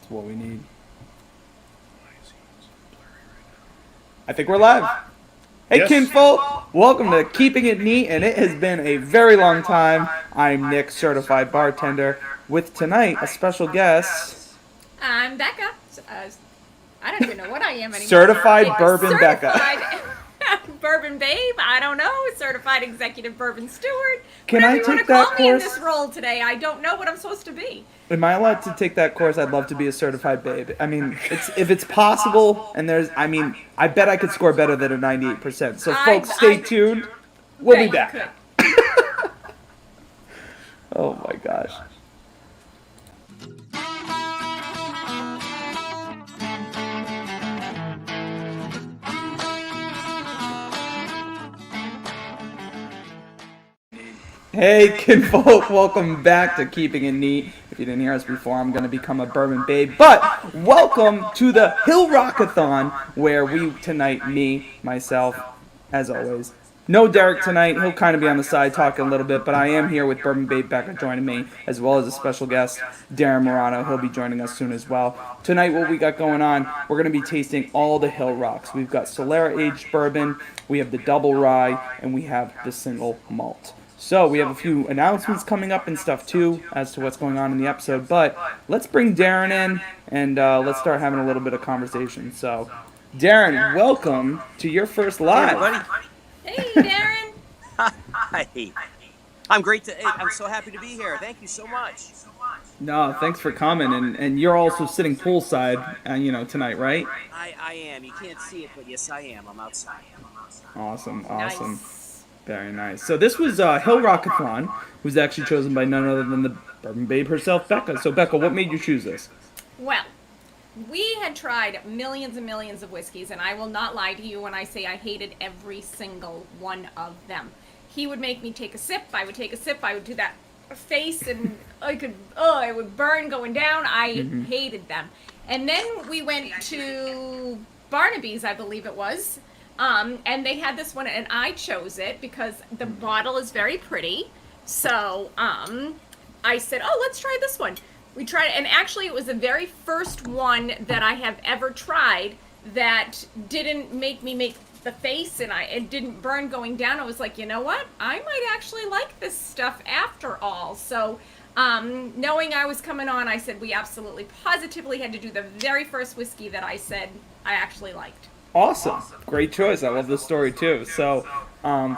That's what we need. I think we're live. Hey, Yes. KINfolk! Welcome to Keeping It Neat, and it has been a very long time. I'm Nick, certified bartender, with tonight a special guest, I'm Becca. I don't even know what I am anymore. certified bourbon Becca. Certified bourbon babe. I don't know. Certified executive bourbon steward. Can Whatever I you want take to call that me in course? this role today. I don't know what I'm supposed to be. Am I allowed to take that course? I'd love to be a certified babe. I mean, if it's possible, and I bet I could score better than a 98%. So, folks, stay tuned. We'll be Bet back. you could. Oh my gosh. Hey, KINfolk, welcome back to Keeping It Neat. If you didn't hear us before, I'm going to become a bourbon babe. But welcome to the HILLROCKATHON, where myself, as always. No Derek tonight. He'll kind of be on the side talking a little bit, but I am here with Bourbon Babe Becca joining me, as well as a special guest, Darren Morano. He'll be joining us soon as well. Tonight, what we got going on, we're going to be tasting all the Hillrocks. We've got Solera Aged Bourbon, we have the Double Rye, and we have the Single Malt. So we have a few announcements coming up and stuff too as to what's going on in the episode, but let's bring Darren in and let's start having a little bit of conversation. So, Darren, welcome to your first live. Hey, Darren. Hi. I'm so happy to be here. Thank you so much. No, thanks for coming, and you're also sitting poolside, tonight, right? I am. You can't see it, but yes, I am. I'm outside. Awesome. Nice. Very nice. So this was HILLROCKATHON, who's actually chosen by none other than the Bourbon Babe herself, Becca. So Becca, what made you choose this? Well, we had tried millions and millions of whiskeys, and I will not lie to you when I say I hated every single one of them. He would make me take a sip. I would take a sip. I would do that face, and it would burn going down. I hated them. And then we went to Barnaby's, I believe it was. And they had this one, and I chose it because the bottle is very pretty. So, I said, let's try this one. We tried it, and actually it was the very first one that I have ever tried that didn't make me make the face, and it didn't burn going down. I was like, you know what? I might actually like this stuff after all. So, knowing I was coming on, I said we absolutely positively had to do the very first whiskey that I said I actually liked. Awesome. Great choice. I love this story too. So,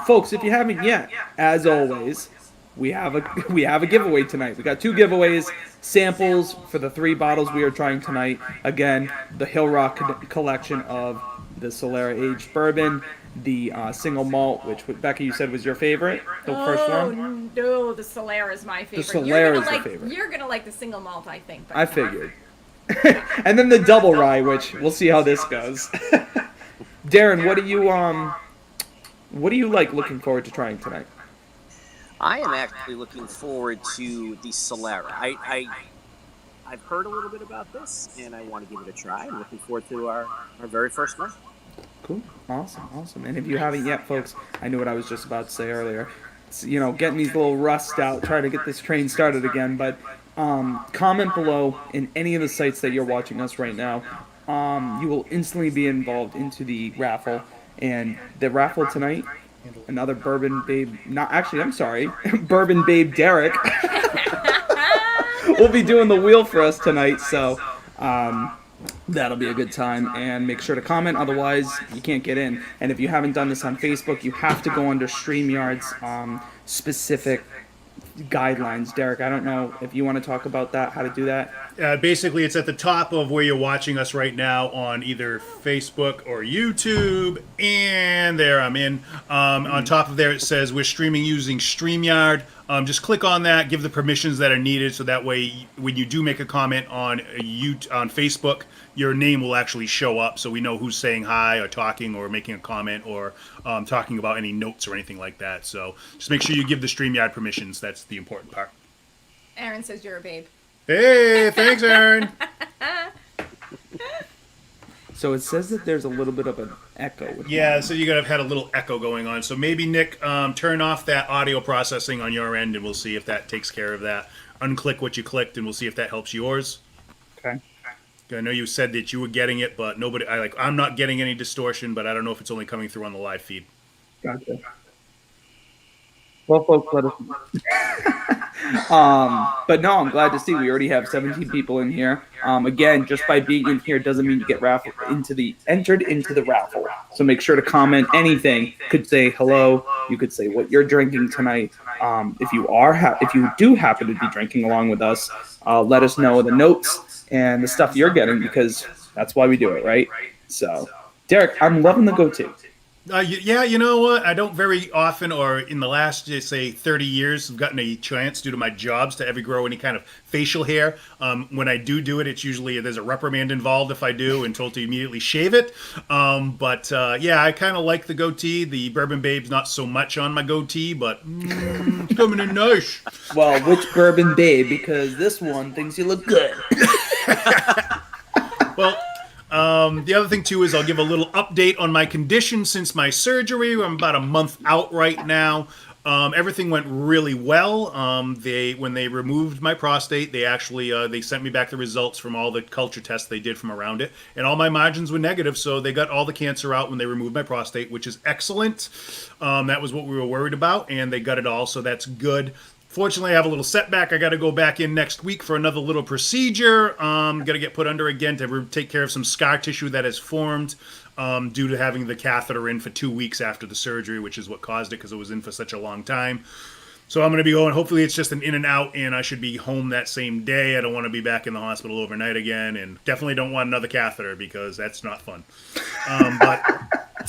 folks, if you haven't yet, as always, we have a giveaway tonight. We got two giveaways, samples for the 3 bottles we are trying tonight. Again, the Hillrock collection of the Solera Aged Bourbon, the Single Malt, which Becca, you said was your favorite, the first one. No, the Solera is my favorite. The Solera is the favorite. You're gonna like the Single Malt, I think. But I figured. And then the Double Rye, which we'll see how this goes. Darren, what do you like looking forward to trying tonight? I am actually looking forward to the Solera. I've heard a little bit about this, and I want to give it a try. I'm looking forward to our very first one. Cool. Awesome. And if you haven't yet, folks, I knew what I was just about to say earlier. It's, getting these little rusts out, trying to get this train started again. But comment below in any of the sites that you're watching us right now. You will instantly be involved into the raffle. And the raffle tonight, another Bourbon Babe, Bourbon Babe Derek will be doing the wheel for us tonight. So that'll be a good time. And make sure to comment, otherwise you can't get in. And if you haven't done this on Facebook, you have to go under StreamYard's specific guidelines. Derek, I don't know if you want to talk about that, how to do that. Basically, it's at the top of where you're watching us right now on either Facebook or YouTube. And there I'm in. On top of there, it says we're streaming using StreamYard. Just click on that, give the permissions that are needed, so that way when you do make a comment on Facebook, your name will actually show up, so we know who's saying hi or talking or making a comment or talking about any notes or anything like that. So just make sure you give the StreamYard permissions. That's the important part. Aaron says you're a babe. Hey, thanks, Aaron. So it says that there's a little bit of an echo. Yeah, so you gotta have had a little echo going on. So maybe, Nick, turn off that audio processing on your end, and we'll see if that takes care of that. Unclick what you clicked, and we'll see if that helps yours. Okay. I know you said that you were getting it, but I'm not getting any distortion, but I don't know if it's only coming through on the live feed. Gotcha. Well, folks, let us know. But no, I'm glad to see we already have 17 people in here. Again, just by being in here doesn't mean you get entered into the raffle. So make sure to comment anything. You could say hello. You could say what you're drinking tonight. If you do happen to be drinking along with us, let us know the notes and the stuff you're getting, because that's why we do it, right? So, Derek, I'm loving the goatee. Yeah, you know what? I don't very often, or in the last, say, 30 years, have gotten a chance due to my jobs to ever grow any kind of facial hair. When I do it, it's usually there's a reprimand involved if I do, and told to immediately shave it. Yeah, I kind of like the goatee. The Bourbon Babe's not so much on my goatee, but it's coming in nice. Well, which Bourbon Babe? Because this one thinks you look good. Well, the other thing, too, is I'll give a little update on my condition since my surgery. I'm about a month out right now. Everything went really well. When they removed my prostate, they actually they sent me back the results from all the culture tests they did from around it, and all my margins were negative, so they got all the cancer out when they removed my prostate, which is excellent. That was what we were worried about, and they got it all, so that's good. Fortunately, I have a little setback. I got to go back in next week for another little procedure. Got to get put under again to take care of some scar tissue that has formed due to having the catheter in for 2 weeks after the surgery, which is what caused it because it was in for such a long time. So I'm going to be going. Hopefully, it's just an in and out, and I should be home that same day. I don't want to be back in the hospital overnight again, and definitely don't want another catheter because that's not fun. But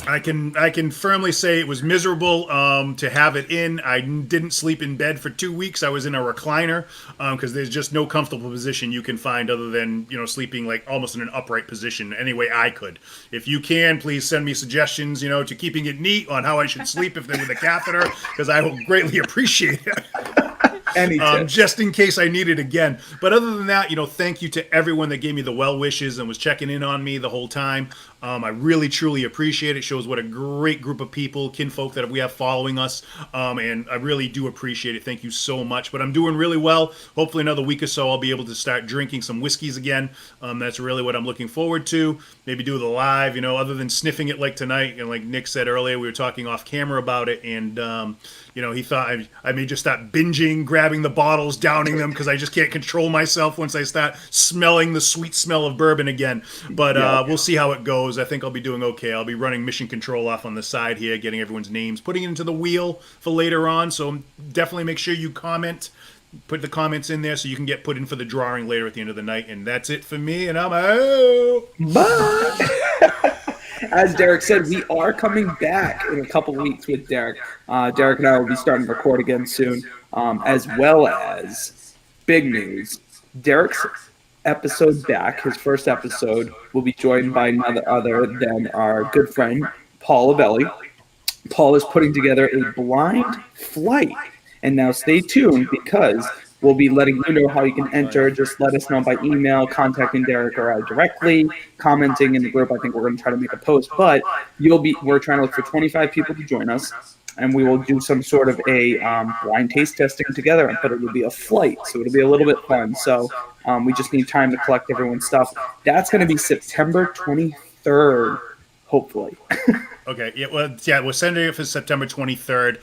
I can firmly say it was miserable to have it in. I didn't sleep in bed for 2 weeks. I was in a recliner because there's just no comfortable position you can find other than sleeping like almost in an upright position any way I could. If you can, please send me suggestions to keeping it neat on how I should sleep if they're with a catheter, because I will greatly appreciate it. Just in case I need it again. But other than that, thank you to everyone that gave me the well wishes and was checking in on me the whole time. I really, truly appreciate it. Shows what a great group of people, kinfolk that we have following us. And I really do appreciate it. Thank you so much. But I'm doing really well. Hopefully another week or so I'll be able to start drinking some whiskeys again. That's really what I'm looking forward to. Maybe do the live, other than sniffing it like tonight. And like Nick said earlier, we were talking off camera about it. And, he thought I may just start binging, grabbing the bottles, downing them, because I just can't control myself once I start smelling the sweet smell of bourbon again. But we'll see how it goes. I think I'll be doing okay. I'll be running Mission Control off on the side here, getting everyone's names, putting it into the wheel for later on. So definitely make sure you comment. Put the comments in there so you can get put in for the drawing later at the end of the night. And that's it for me, and I'm out. Bye. As Derek said, we are coming back in a couple weeks with Derek. Derek and I will be starting to record again soon, as well as big news. Derek's episode back, his first episode, will be joined by none other than our good friend, Paul Avelli. Paul is putting together a blind flight. And now stay tuned, because we'll be letting you know how you can enter. Just let us know by email, contacting Derek or I directly, commenting in the group. I think we're going to try to make a post. But we're trying to look for 25 people to join us, and we will do some sort of a blind taste testing together. But it will be a flight, so it'll be a little bit fun. So we just need time to collect everyone's stuff. That's going to be September 23rd, hopefully. Okay, we're sending it for September 23rd.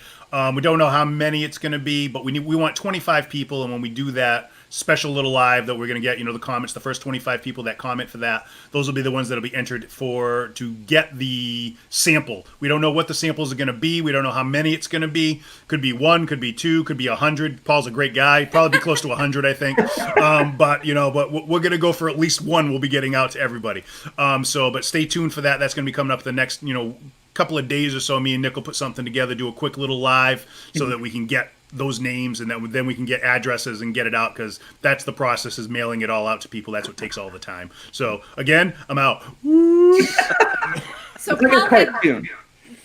We don't know how many it's going to be, but we want 25 people, and when we do that special little live that we're going to get, the comments, the first 25 people that comment for that, those will be the ones that will be entered to get the sample. We don't know what the samples are going to be. We don't know how many it's going to be. Could be 1, could be 2, could be 100. Paul's a great guy. Probably be close to 100, I think. But we're going to go for at least 1 we'll be getting out to everybody. But stay tuned for that. That's going to be coming up the next, couple of days or so. Me and Nick will put something together, do a quick little live so that we can get those names, and then we can get addresses and get it out, because that's the process, is mailing it all out to people. That's what takes all the time. So again, I'm out. So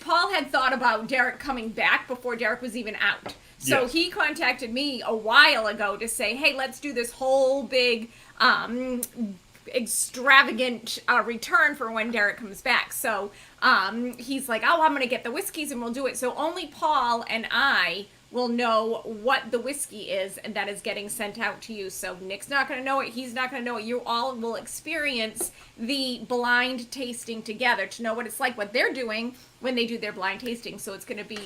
Paul had thought about Derek coming back before Derek was even out. So He contacted me a while ago to say, hey, let's do this whole big extravagant return for when Derek comes back. So he's like, oh, I'm going to get the whiskeys and we'll do it. So only Paul and I will know what the whiskey is and that is getting sent out to you. So Nick's not going to know it. He's not going to know it. You all will experience the blind tasting together to know what it's like, what they're doing when they do their blind tasting. So it's going to be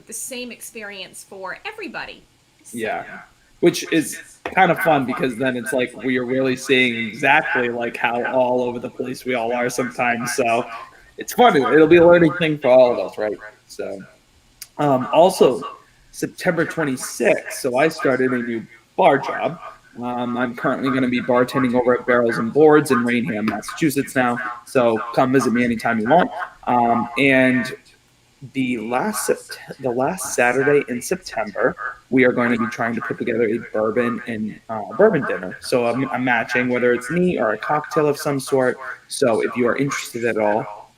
the same experience for everybody. So. Yeah. Which is kind of fun because then it's like we are really seeing exactly like how all over the place we all are sometimes. So it's funny. It'll be a learning thing for all of us, right? So also September 26th. So I started a new bar job. I'm currently going to be bartending over at Barrels and Boards in Rainham, Massachusetts now. So come visit me anytime you want. And the last Saturday in September, we are going to be trying to put together a bourbon and bourbon dinner. So I'm matching whether it's neat or a cocktail of some sort. So if you are interested at all,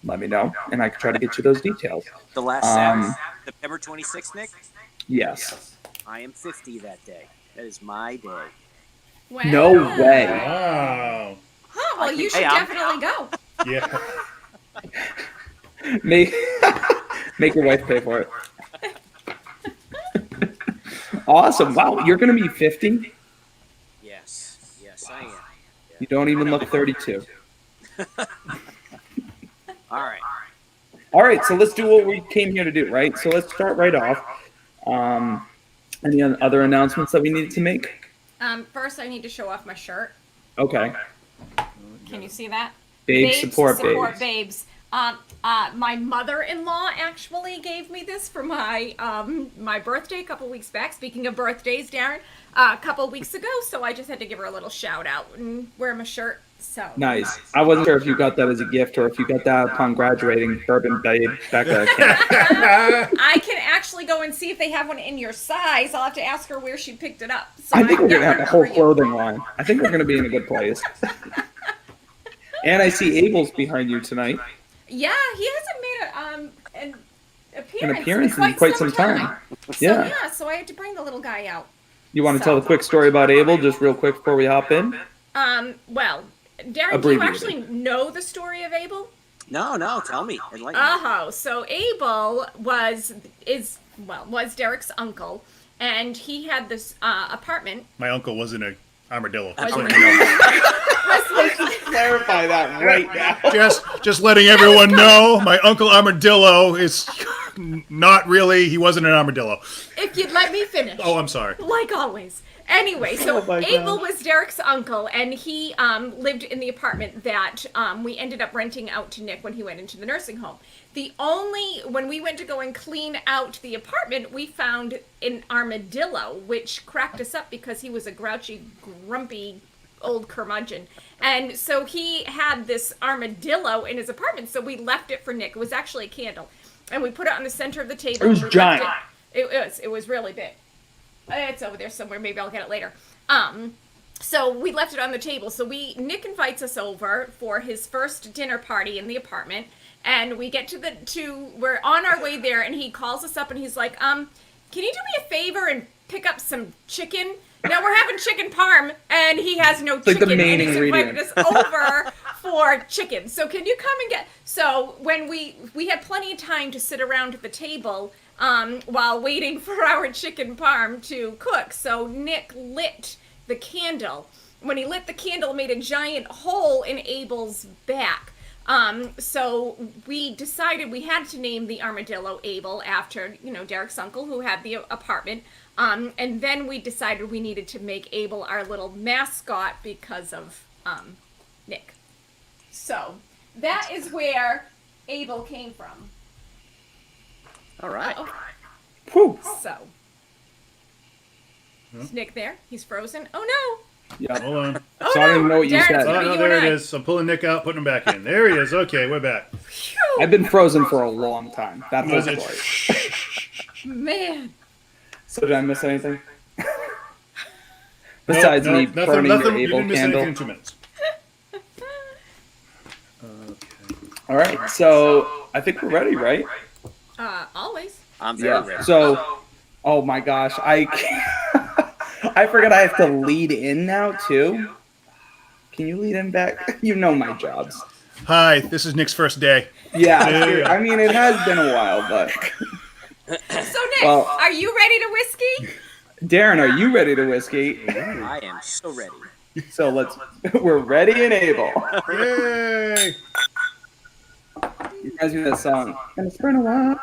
let me know, and I can try to get you those details. The last Saturday, September 26th, Nick? Yes. I am 50 that day. That is my day. Wow. No way. Wow. Huh, well, you should definitely go. Yeah. Make your wife pay for it. Awesome. Wow, you're going to be 50? Yes. Yes, I am. Yeah. You don't even look 32. All right. All right, so let's do what we came here to do, right? So let's start right off. Any other announcements that we needed to make? First, I need to show off my shirt. Okay. Can you see that? Babes support babes. My mother-in-law actually gave me this for my my birthday a couple weeks back. Speaking of birthdays, Darren, a couple weeks ago. So I just had to give her a little shout out and wear my shirt. So Nice. I wasn't sure if you got that as a gift or if you got that upon graduating Bourbon Babe Becka. I can actually go and see if they have one in your size. I'll have to ask her where she picked it up. So I think we're going to have a whole for you. clothing line. I think we're going to be in a good place. And I see Abel's behind you tonight. Yeah, he hasn't made an appearance in quite some time. So, so I had to bring the little guy out. You want to tell a quick story about Abel, just real quick before we hop in? Well, Darren, do you actually know the story of Abel? No, tell me. Enlighten me. So Abel was Derek's uncle, and he had this apartment. My uncle wasn't an armadillo. Was- Let's just clarify that right now. Just letting everyone know, my uncle Armadillo is not really, he wasn't an armadillo. If you'd let me finish. Oh, I'm sorry. Like always. Anyway, so my Abel God. was Derek's uncle, and he lived in the apartment that we ended up renting out to Nick when he went into the nursing home. When we went to go and clean out the apartment, we found an armadillo, which cracked us up because he was a grouchy, grumpy old curmudgeon. And so he had this armadillo in his apartment, so we left it for Nick. It was actually a candle. And we put it on the center of the table. It was giant. It was really big. It's over there somewhere. Maybe I'll get it later. So we left it on the table. So Nick invites us over for his first dinner party in the apartment, and we get we're on our way there, and he calls us up and he's like, can you do me a favor and pick up some chicken? Now we're having chicken parm, and he has no chicken. Like the main and he's ingredient. invited us over for chicken. So can you come and get? So when we had plenty of time to sit around at the table while waiting for our chicken parm to cook. So Nick lit the candle. When he lit the candle, it made a giant hole in Abel's back. So we decided we had to name the armadillo Abel after, Derek's uncle who had the apartment. And then we decided we needed to make Abel our little mascot because of Nick. So that is where Abel came from. All right. Whew. So. Is Nick there? He's frozen. Oh no! Yeah. Hold on. Oh So I don't even know what you Darren's said. Oh, gonna no, you there and it I. is. I'm pulling Nick out, putting him back in. There he is. Okay, we're back. Phew. I've been frozen for a long time. That whole Was it? story. Man. So did I miss anything? Besides me nothing, burning nothing. your You Abel didn't miss candle. anything in 2 minutes. All right, so I think we're ready, right? Always. I'm very ready. So, oh my gosh, I forgot I have to lead in now too. Can you lead in back? You know my jobs. Hi, this is Nick's first day. Yeah, I mean it has been a while, but So Nick, Well- are you ready to whiskey? Darren, are you ready to whiskey? I am so ready. So we're ready and able. Yay! You guys do that song. And it's been a while.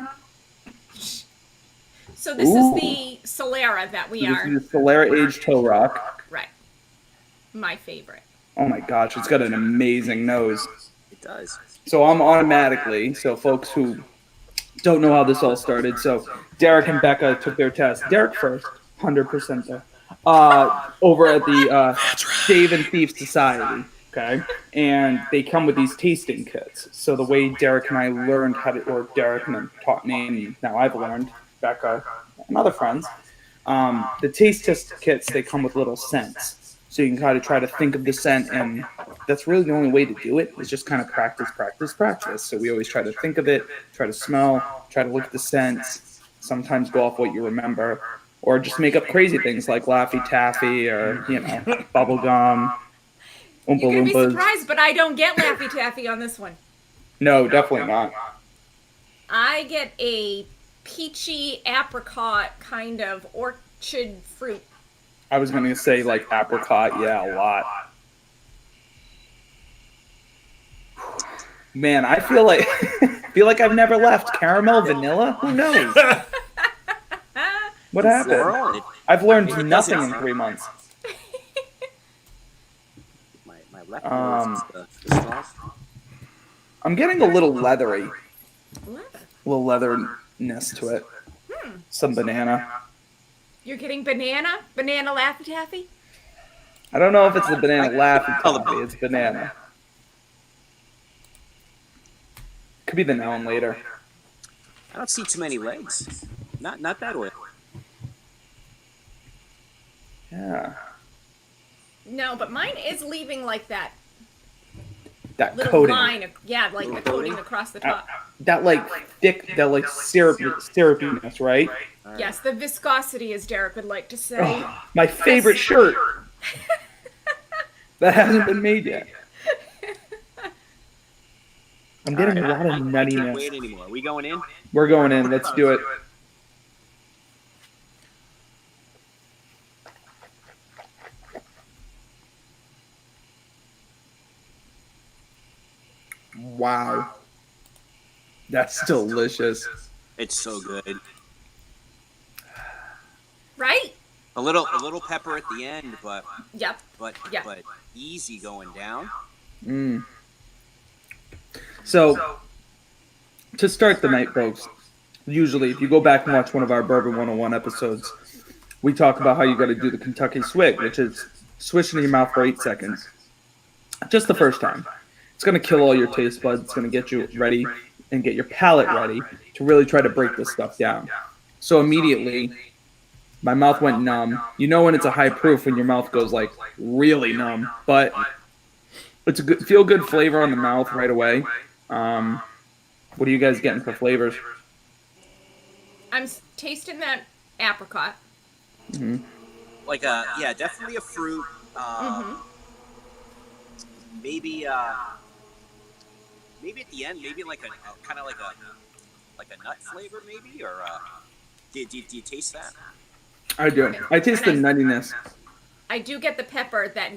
So this Ooh. is the Solera that we So this are. is the Solera Aged Hillrock. Right. My favorite. Oh my gosh, it's got an amazing nose. It does. So I'm automatically, so folks who don't know how this all started, so Derek and Becca took their test. Derek first, 100% there. Over at the Save and Thief Society, okay? And they come with these tasting kits. So the way Derek and I learned how to, or Derek and then taught me, and now I've learned, Becca and other friends, the taste test kits, they come with little scents. So you can kind of try to think of the scent, and that's really the only way to do it, is just kind of practice, practice, practice. So we always try to think of it, try to smell, try to look at the scents, sometimes go off what you remember, or just make up crazy things like Laffy Taffy or, bubble gum, Oompa You're gonna be Loompas. surprised, but I don't get Laffy Taffy on this one. No, definitely not. I get a peachy apricot kind of orchard fruit. I was going to say like apricot, yeah, a lot. Man, I feel like I've never left. Caramel, vanilla? Who knows? What happened? Floral, I've learned It nothing doesn't- in 3 months. my left nose is the straws. I'm getting a little leathery, Leather. a little leatherness to it. Some banana. You're getting banana Laffy Taffy? I don't know if it's the banana Laffy Taffy. It's banana. Could be the now and later. I don't see too many legs. Not that way. Yeah. No, but mine is leaving like that That little coating. line. Like the coating across the top. That like thick, that like syrupiness, right? Yes, the viscosity, as Derek would like to say. My favorite shirt. That hasn't been made yet. I'm getting a lot of I can't nuttiness. wait anymore. Are we going in? We're going in. Let's do it. Wow. That's delicious. It's so good. Right? A little pepper at the end, but Yep. Yeah. but easy going down. Mm. So, to start the night, folks, usually if you go back and watch one of our Bourbon 101 episodes, we talk about how you got to do the Kentucky swig, which is swish it in your mouth for 8 seconds. Just the first time. It's going to kill all your taste buds. It's going to get you ready and get your palate ready to really try to break this stuff down. So immediately, my mouth went numb. You know when it's a high proof when your mouth goes like really numb, but it's a good, feel good flavor on the mouth right away. What are you guys getting for flavors? I'm tasting that apricot. Like definitely a fruit. Maybe at the end, maybe like a kind of like a nut flavor, maybe, or do you taste that? I do. I taste the nuttiness. I do get the pepper that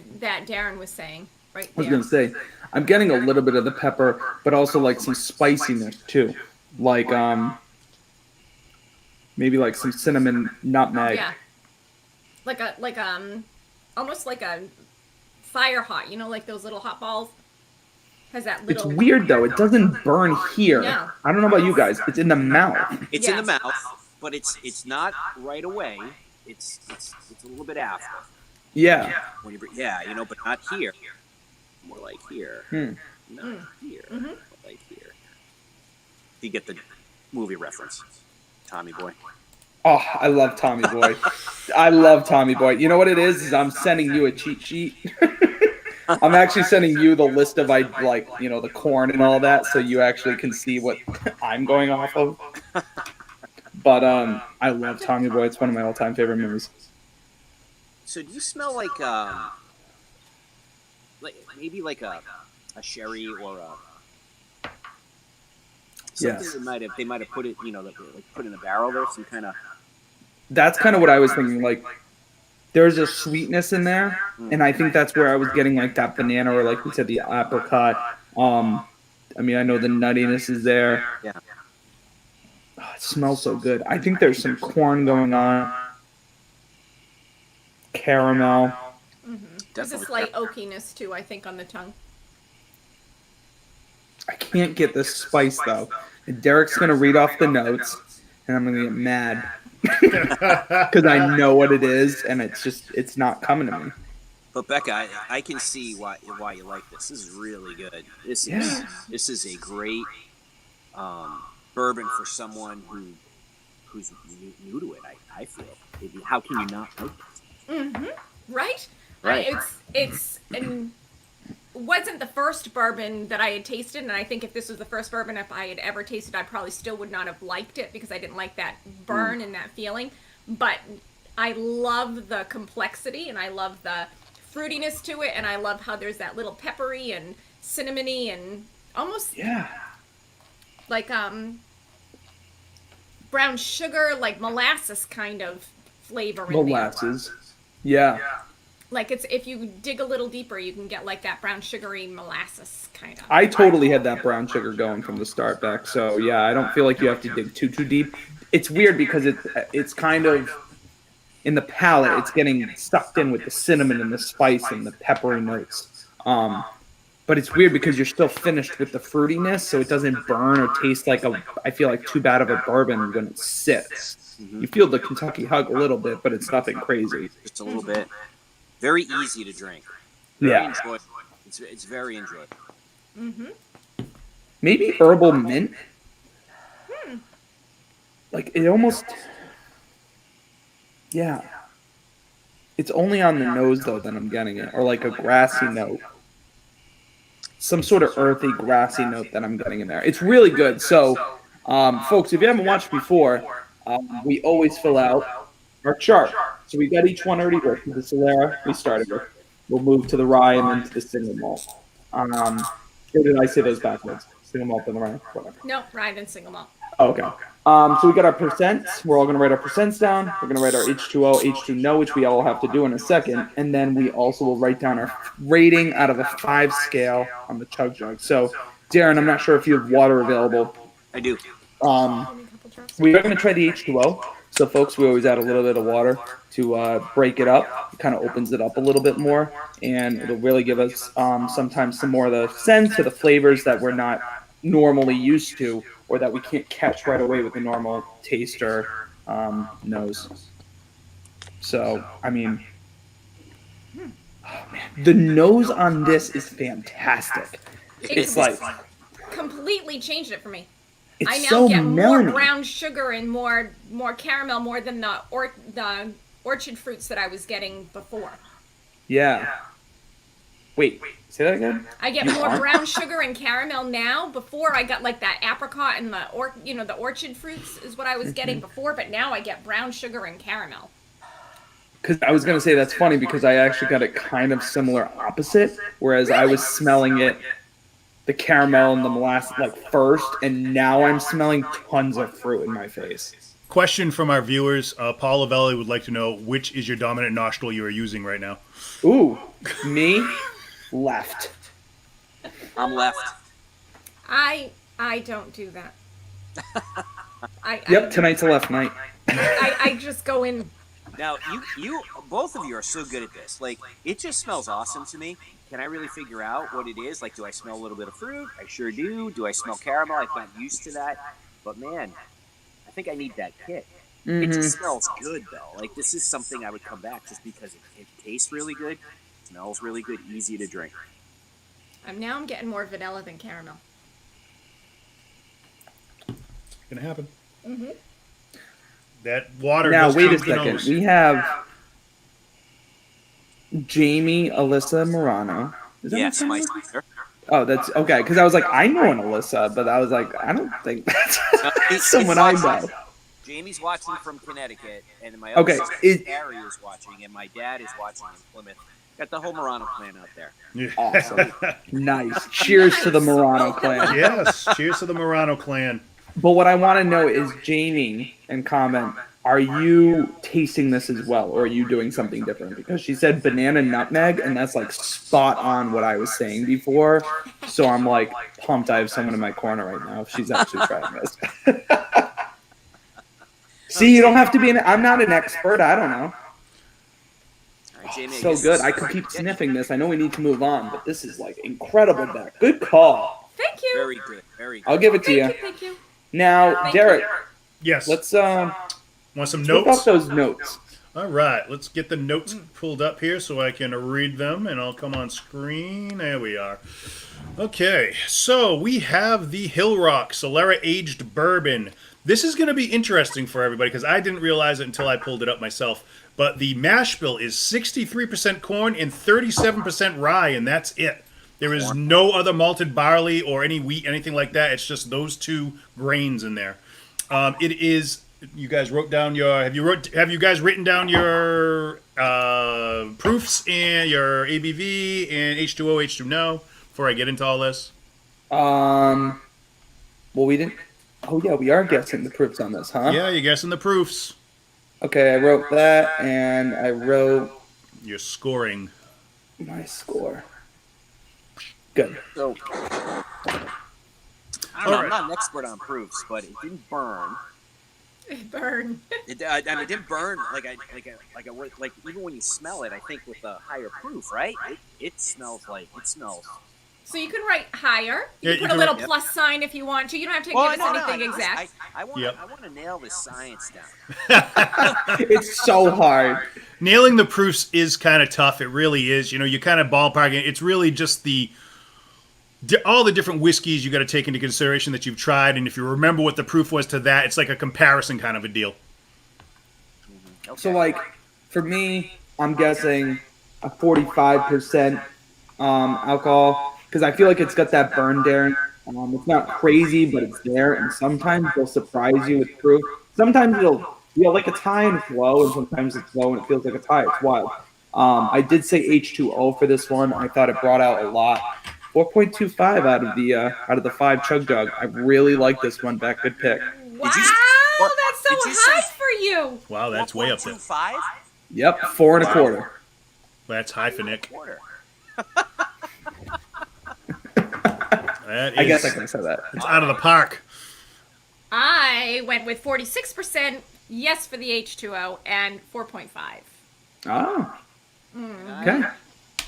Darren was saying right I was there. gonna say, I'm getting a little bit of the pepper, but also like some spiciness too, like maybe like some cinnamon, nutmeg. Yeah. Like almost like a fire hot, like those little hot balls. Has that It's little weird though; it doesn't burn here. No. I don't know about you guys. It's in the mouth. It's in Yeah. the mouth, but it's not right away. It's a little bit after. Yeah. When you but not here. More like here. Not here. But like here. You get the movie reference, Tommy Boy. Oh, I love Tommy Boy. I love Tommy Boy. You know what it is I'm sending you a cheat sheet. I'm actually sending you the list of the corn and all that, so you actually can see what I'm going off of. But I love Tommy Boy. It's one of my all-time favorite movies. So do you smell like maybe like a sherry or a something Yes. they might have put it, like put in a barrel there, some kind of. That's kind of what I was thinking. Like, there's a sweetness in there, and I think that's where I was getting like that banana, or like we said, the apricot. I mean, I know the nuttiness is there. Yeah. Oh, it smells so good. I think there's some corn going on. Caramel. There's a Definitely. slight oakiness too, I think, on the tongue. I can't get the spice though. And Derek's gonna read off the notes, and I'm gonna get mad because I know what it is, and it's not coming to me. But Becca, I can see why you like this. This is really good. This is a great bourbon for someone who's new to it. I feel. How can you not like this? Right? Right. And wasn't the first bourbon that I had tasted, and I think if this was the first bourbon if I had ever tasted, I probably still would not have liked it because I didn't like that burn and that feeling. But I love the complexity, and I love the fruitiness to it, and I love how there's that little peppery and cinnamony and almost like brown sugar, like molasses kind of flavor in there. Molasses. Yeah. Like it's if you dig a little deeper, you can get like that brown sugary molasses kind of. I totally had that brown sugar going from the start back. So yeah, I don't feel like you have to dig too deep. It's weird because it's kind of in the palate, it's getting sucked in with the cinnamon and the spice and the peppery notes. But it's weird because you're still finished with the fruitiness, so it doesn't burn or taste like I feel like too bad of a bourbon when it sits. You feel the Kentucky hug a little bit, but it's nothing crazy. Just a little bit. Very easy to drink. Yeah. Enjoyable. It's very enjoyable. Maybe herbal mint. Like it almost. Yeah. It's only on the nose though that I'm getting it, or like a grassy note. Some sort of earthy, grassy note that I'm getting in there. It's really good. So, folks, if you haven't watched before, we always fill out our chart. So we got each one already written. The Solera we started with. We'll move to the rye and then to the single malt. Or did I say those backwards? Single malt and the rye? Whatever. No, rye and single malt. Oh, okay. So we got our percents. We're all going to write our percents down. We're going to write our H2O, H2 no, which we all have to do in a second. And then we also will write down our rating out of a 5 scale on the chug jug. So, Darren, I'm not sure if you have water available. I do. We are going to try the H2O. So, folks, we always add a little bit of water to break it up. It kind of opens it up a little bit more. And it'll really give us sometimes some more of the scents or the flavors that we're not normally used to, or that we can't catch right away with the normal taster nose. So, I mean, oh man, the nose on this is fantastic. It's like completely changed it for me. it's I now so get more melony. brown sugar and more caramel, more than the orchard fruits that I was getting before. Yeah. Wait, say that again? I get more brown sugar and caramel now. Before I got like that apricot and the orchard fruits is what I was getting before, but now I get brown sugar and caramel. Because I was gonna say that's funny because I actually got it kind of similar opposite, whereas I was smelling it, the caramel and the molasses like first, and now I'm smelling tons of fruit in my face. Question from our viewers. Paul Lavelli would like to know which is your dominant nostril you are using right now. Ooh, me, left. I'm left. I don't do that. Yep, tonight's a left night. I just go in. Now, you both of you are so good at this. Like, it just smells awesome to me. Can I really figure out what it is? Like, do I smell a little bit of fruit? I sure do. Do I smell caramel? I'm not used to that. But man, I think I need that kick. It just smells good, though. Like, this is something I would come back just because it tastes really good, smells really good, easy to drink. Now I'm getting more vanilla than caramel. Gonna happen. That water. Now goes wait a through the second. nose. We have Jamie Alyssa Morano. Is that Yes, what my her name is? sister. Oh, that's okay. Because I was like, I know an Alyssa, but I was like, I don't think that's someone I know. Jamie's watching from Connecticut, and my Okay, other sister is- Harry is watching, and my dad is watching in Plymouth. Got the whole Morano clan out there. Awesome. Nice. Cheers to the Morano clan. Yes. Cheers to the Morano clan. But what I want to know is, Jamie, and comment, are you tasting this as well, or are you doing something different? Because she said banana nutmeg, and that's like spot on what I was saying before. So I'm like pumped. I have someone in my corner right now. She's actually trying this. See, you don't have to be I'm not an expert. I don't know. All right, Jamie, I So guess good. this I is could where keep you get sniffing this. I know we need to move on, but this is like incredible, Beck. Good call. Thank you. Very good. Very good. I'll give it to you. Thank you. Now, Thank Derek, Yes. let's Want some whip notes? up those notes. All right, let's get the notes pulled up here so I can read them, and I'll come on screen. There we are. Okay, so we have the Hillrock Solera Aged Bourbon. This is going to be interesting for everybody because I didn't realize it until I pulled it up myself. But the mash bill is 63% corn and 37% rye, and that's it. There is no other malted barley or any wheat, anything like that. It's just those two grains in there. It is. You guys wrote down your. Have you guys written down your proofs and your ABV and H2O, H2 no? Before I get into all this. Well, we didn't. Oh yeah, we are guessing the proofs on this, huh? Yeah, you're guessing the proofs. Okay, I wrote that, and I wrote You're scoring. my score. Good. So, I don't know. I'm not an expert on proofs, but it didn't burn. Burn. I mean, it didn't burn like even when you smell it. I think with a higher proof, right? It smells. So you can write higher. You Yeah, can you put a can little write- plus sign if you want to. You don't have to Well, give us anything exact. I want Yep. I want to nail this science down. It's so hard. Nailing the proofs is kind of tough. It really is. You know, you kind of ballparking. It's really just all the different whiskeys you got to take into consideration that you've tried, and if you remember what the proof was to that, it's like a comparison kind of a deal. Okay. So like, for me, I'm guessing a 45% alcohol because I feel like it's got that burn there. It's not crazy, but it's there, and sometimes they'll surprise you with proof. Sometimes it'll feel like it's high and it's low, and sometimes it's low and it feels like it's high. It's wild. I did say H2O for this one. I thought it brought out a lot. 4.25 out of the 5 chug jug. I really like this one, Beck. Good pick. Wow, Did that's so you high say- for you. Wow, that's way up there. 4.25? Yep, 4 1/4. That's high for Nick. Quarter. That I guess I is, can say that. it's out of the park. I went with 46% yes for the H2O and 4.5. Oh. Okay.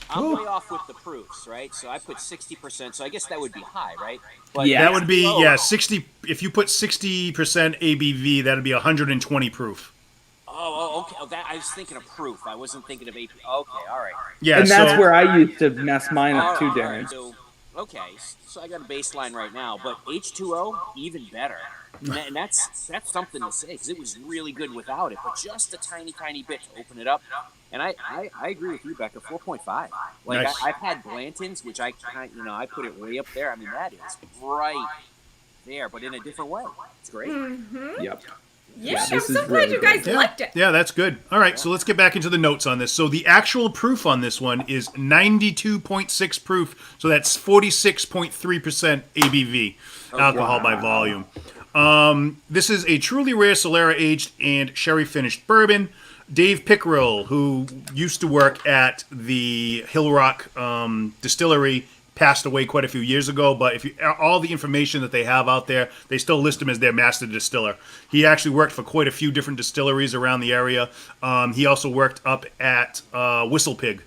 I'm way off with the proofs, right? So I put 60%. So I guess that would be high, right? But Yeah. That would be, H2O 60. If you put 60% ABV, that'd be 120 proof. Okay. Oh, that I was thinking of proof. I wasn't thinking of AP. Okay, all right. Yeah, And that's so, where I used to mess mine up too, All right, Darren. So, okay, so I got a baseline right now, but H2O even better, and that's something to say because it was really good without it, but just a tiny bit to open it up. And I agree with you, Becca. 4.5. Like Nice. I've had Blanton's, which I put it way up there. I mean that is right there, but in a different way. It's great. Yep. Yeah, I'm this so is glad really you guys good. liked it. Yeah, that's good. All right, so let's get back into the notes on this. So the actual proof on this one is 92.6 proof, so that's 46.3% ABV, alcohol by volume. This is a truly rare Solera aged and sherry finished bourbon. Dave Pickrell, who used to work at the Hillrock distillery, passed away quite a few years ago, but if you all the information that they have out there, they still list him as their master distiller. He actually worked for quite a few different distilleries around the area. He also worked up at Whistle Pig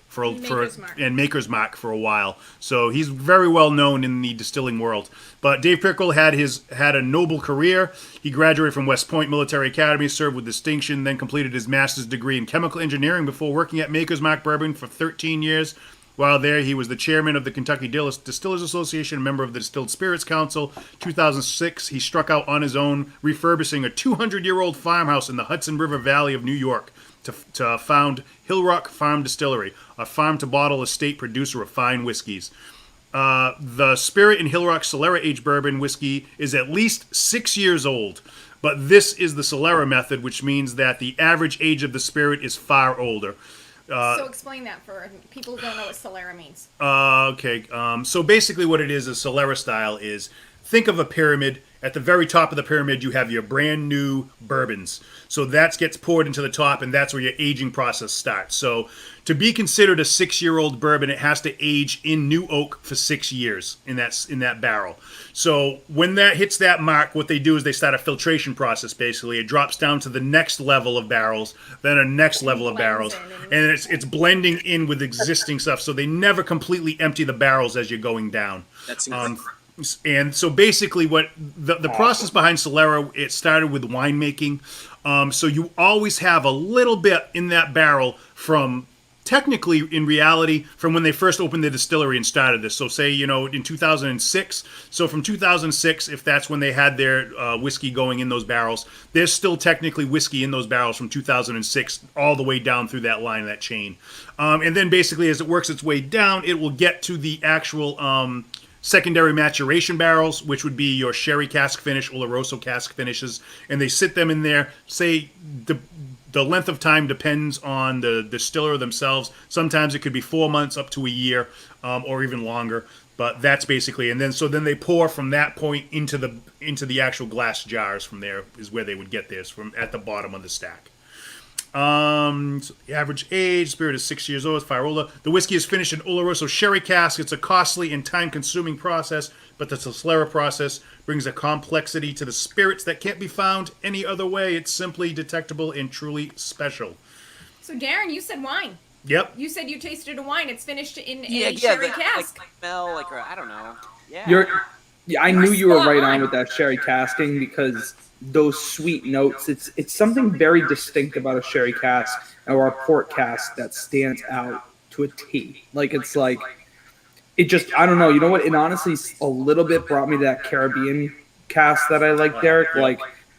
and Maker's Mark for a while. So he's very well known in the distilling world. But Dave Pickrell had a noble career. He graduated from West Point Military Academy, served with distinction, then completed his master's degree in chemical engineering before working at Maker's Mark Bourbon for 13 years. While there, he was the chairman of the Kentucky Distillers Association, a member of the Distilled Spirits Council. 2006, he struck out on his own, refurbishing a 200-year-old farmhouse in the Hudson River Valley of New York to found Hillrock Farm Distillery, a farm-to-bottle estate producer of fine whiskeys. The Spirit in Hillrock Solera Aged Bourbon whiskey is at least 6 years old, but this is the Solera method, which means that the average age of the Spirit is far older. So explain that for people who don't know what Solera means. Okay. So basically what it is a Solera style is, think of a pyramid, At the very top of the pyramid, you have your brand new bourbons. So that gets poured into the top, and that's where your aging process starts. So to be considered a 6-year-old bourbon, it has to age in new oak for 6 years in that barrel. So when that hits that mark, what they do is they start a filtration process. Basically, it drops down to the next level of barrels, then a next level of barrels, and it's blending in with existing stuff. So they never completely empty the barrels as you're going down. That's incredible. And so basically what the process behind Solera, it started with winemaking. So you always have a little bit in that barrel from, technically, in reality, from when they first opened the distillery and started this. So say, in 2006. So from 2006, if that's when they had their whiskey going in those barrels, there's still technically whiskey in those barrels from 2006 all the way down through that line, that chain. And then basically as it works its way down, it will get to the actual secondary maturation barrels, which would be your sherry cask finish, Oloroso cask finishes, and they sit them in there. Say the length of time depends on the distiller themselves. Sometimes it could be 4 months up to a year, or even longer. But that's basically, and then they pour from that point into the actual glass jars. From there is where they would get theirs, from at the bottom of the stack. So the average age, spirit is 6 years old, Firola. The whiskey is finished in Oloroso sherry cask. It's a costly and time-consuming process, but the Solera process brings a complexity to the spirits that can't be found any other way. It's simply detectable and truly special. So, Darren, you said wine. Yep. You said you tasted a wine. It's finished in Yeah, a sherry the, cask. like smell, I don't know. Yeah. I knew you were right on with that sherry casking, because those sweet notes, it's something very distinct about a sherry cask or a port cask that stands out to a T. It just, I don't know. You know what? It honestly a little bit brought me to that Caribbean cask that I like, Derek.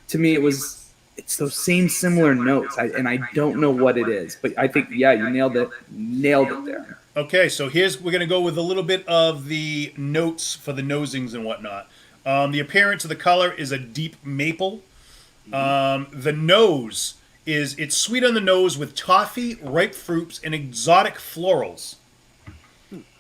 To me, it's those same similar notes, and I don't know what it is, but I think, yeah, you nailed it there. Okay, so we're going to go with a little bit of the notes for the nosings and whatnot. The appearance of the color is a deep maple. The nose it's sweet on the nose with toffee, ripe fruits, and exotic florals.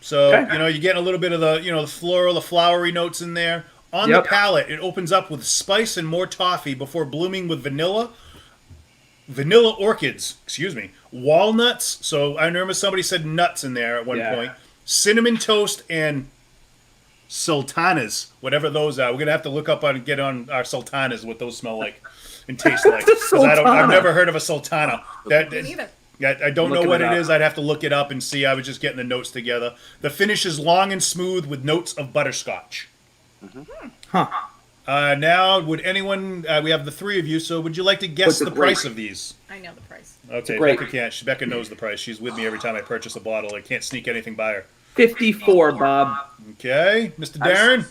So, you're getting a little bit of the, the floral, the flowery notes in there. On the palate, it opens up with spice and more toffee before blooming with vanilla orchids, walnuts. So I remember somebody said nuts in there at one point. Cinnamon toast and sultanas, whatever those are. We're gonna have to look up and get on our sultanas what those smell like and taste like. Because I've never heard of a sultana. Me neither. I don't know what it is. I'd have to look it up and see. I was just getting the notes together. The finish is long and smooth with notes of butterscotch. Huh. Now, would anyone? We have the three of you. So, would you like to guess the price of these? I know the price. Okay, Becca can't. Becca knows the price. She's with me every time I purchase a bottle. I can't sneak anything by her. 54, Bob. Okay, Mr. Darren.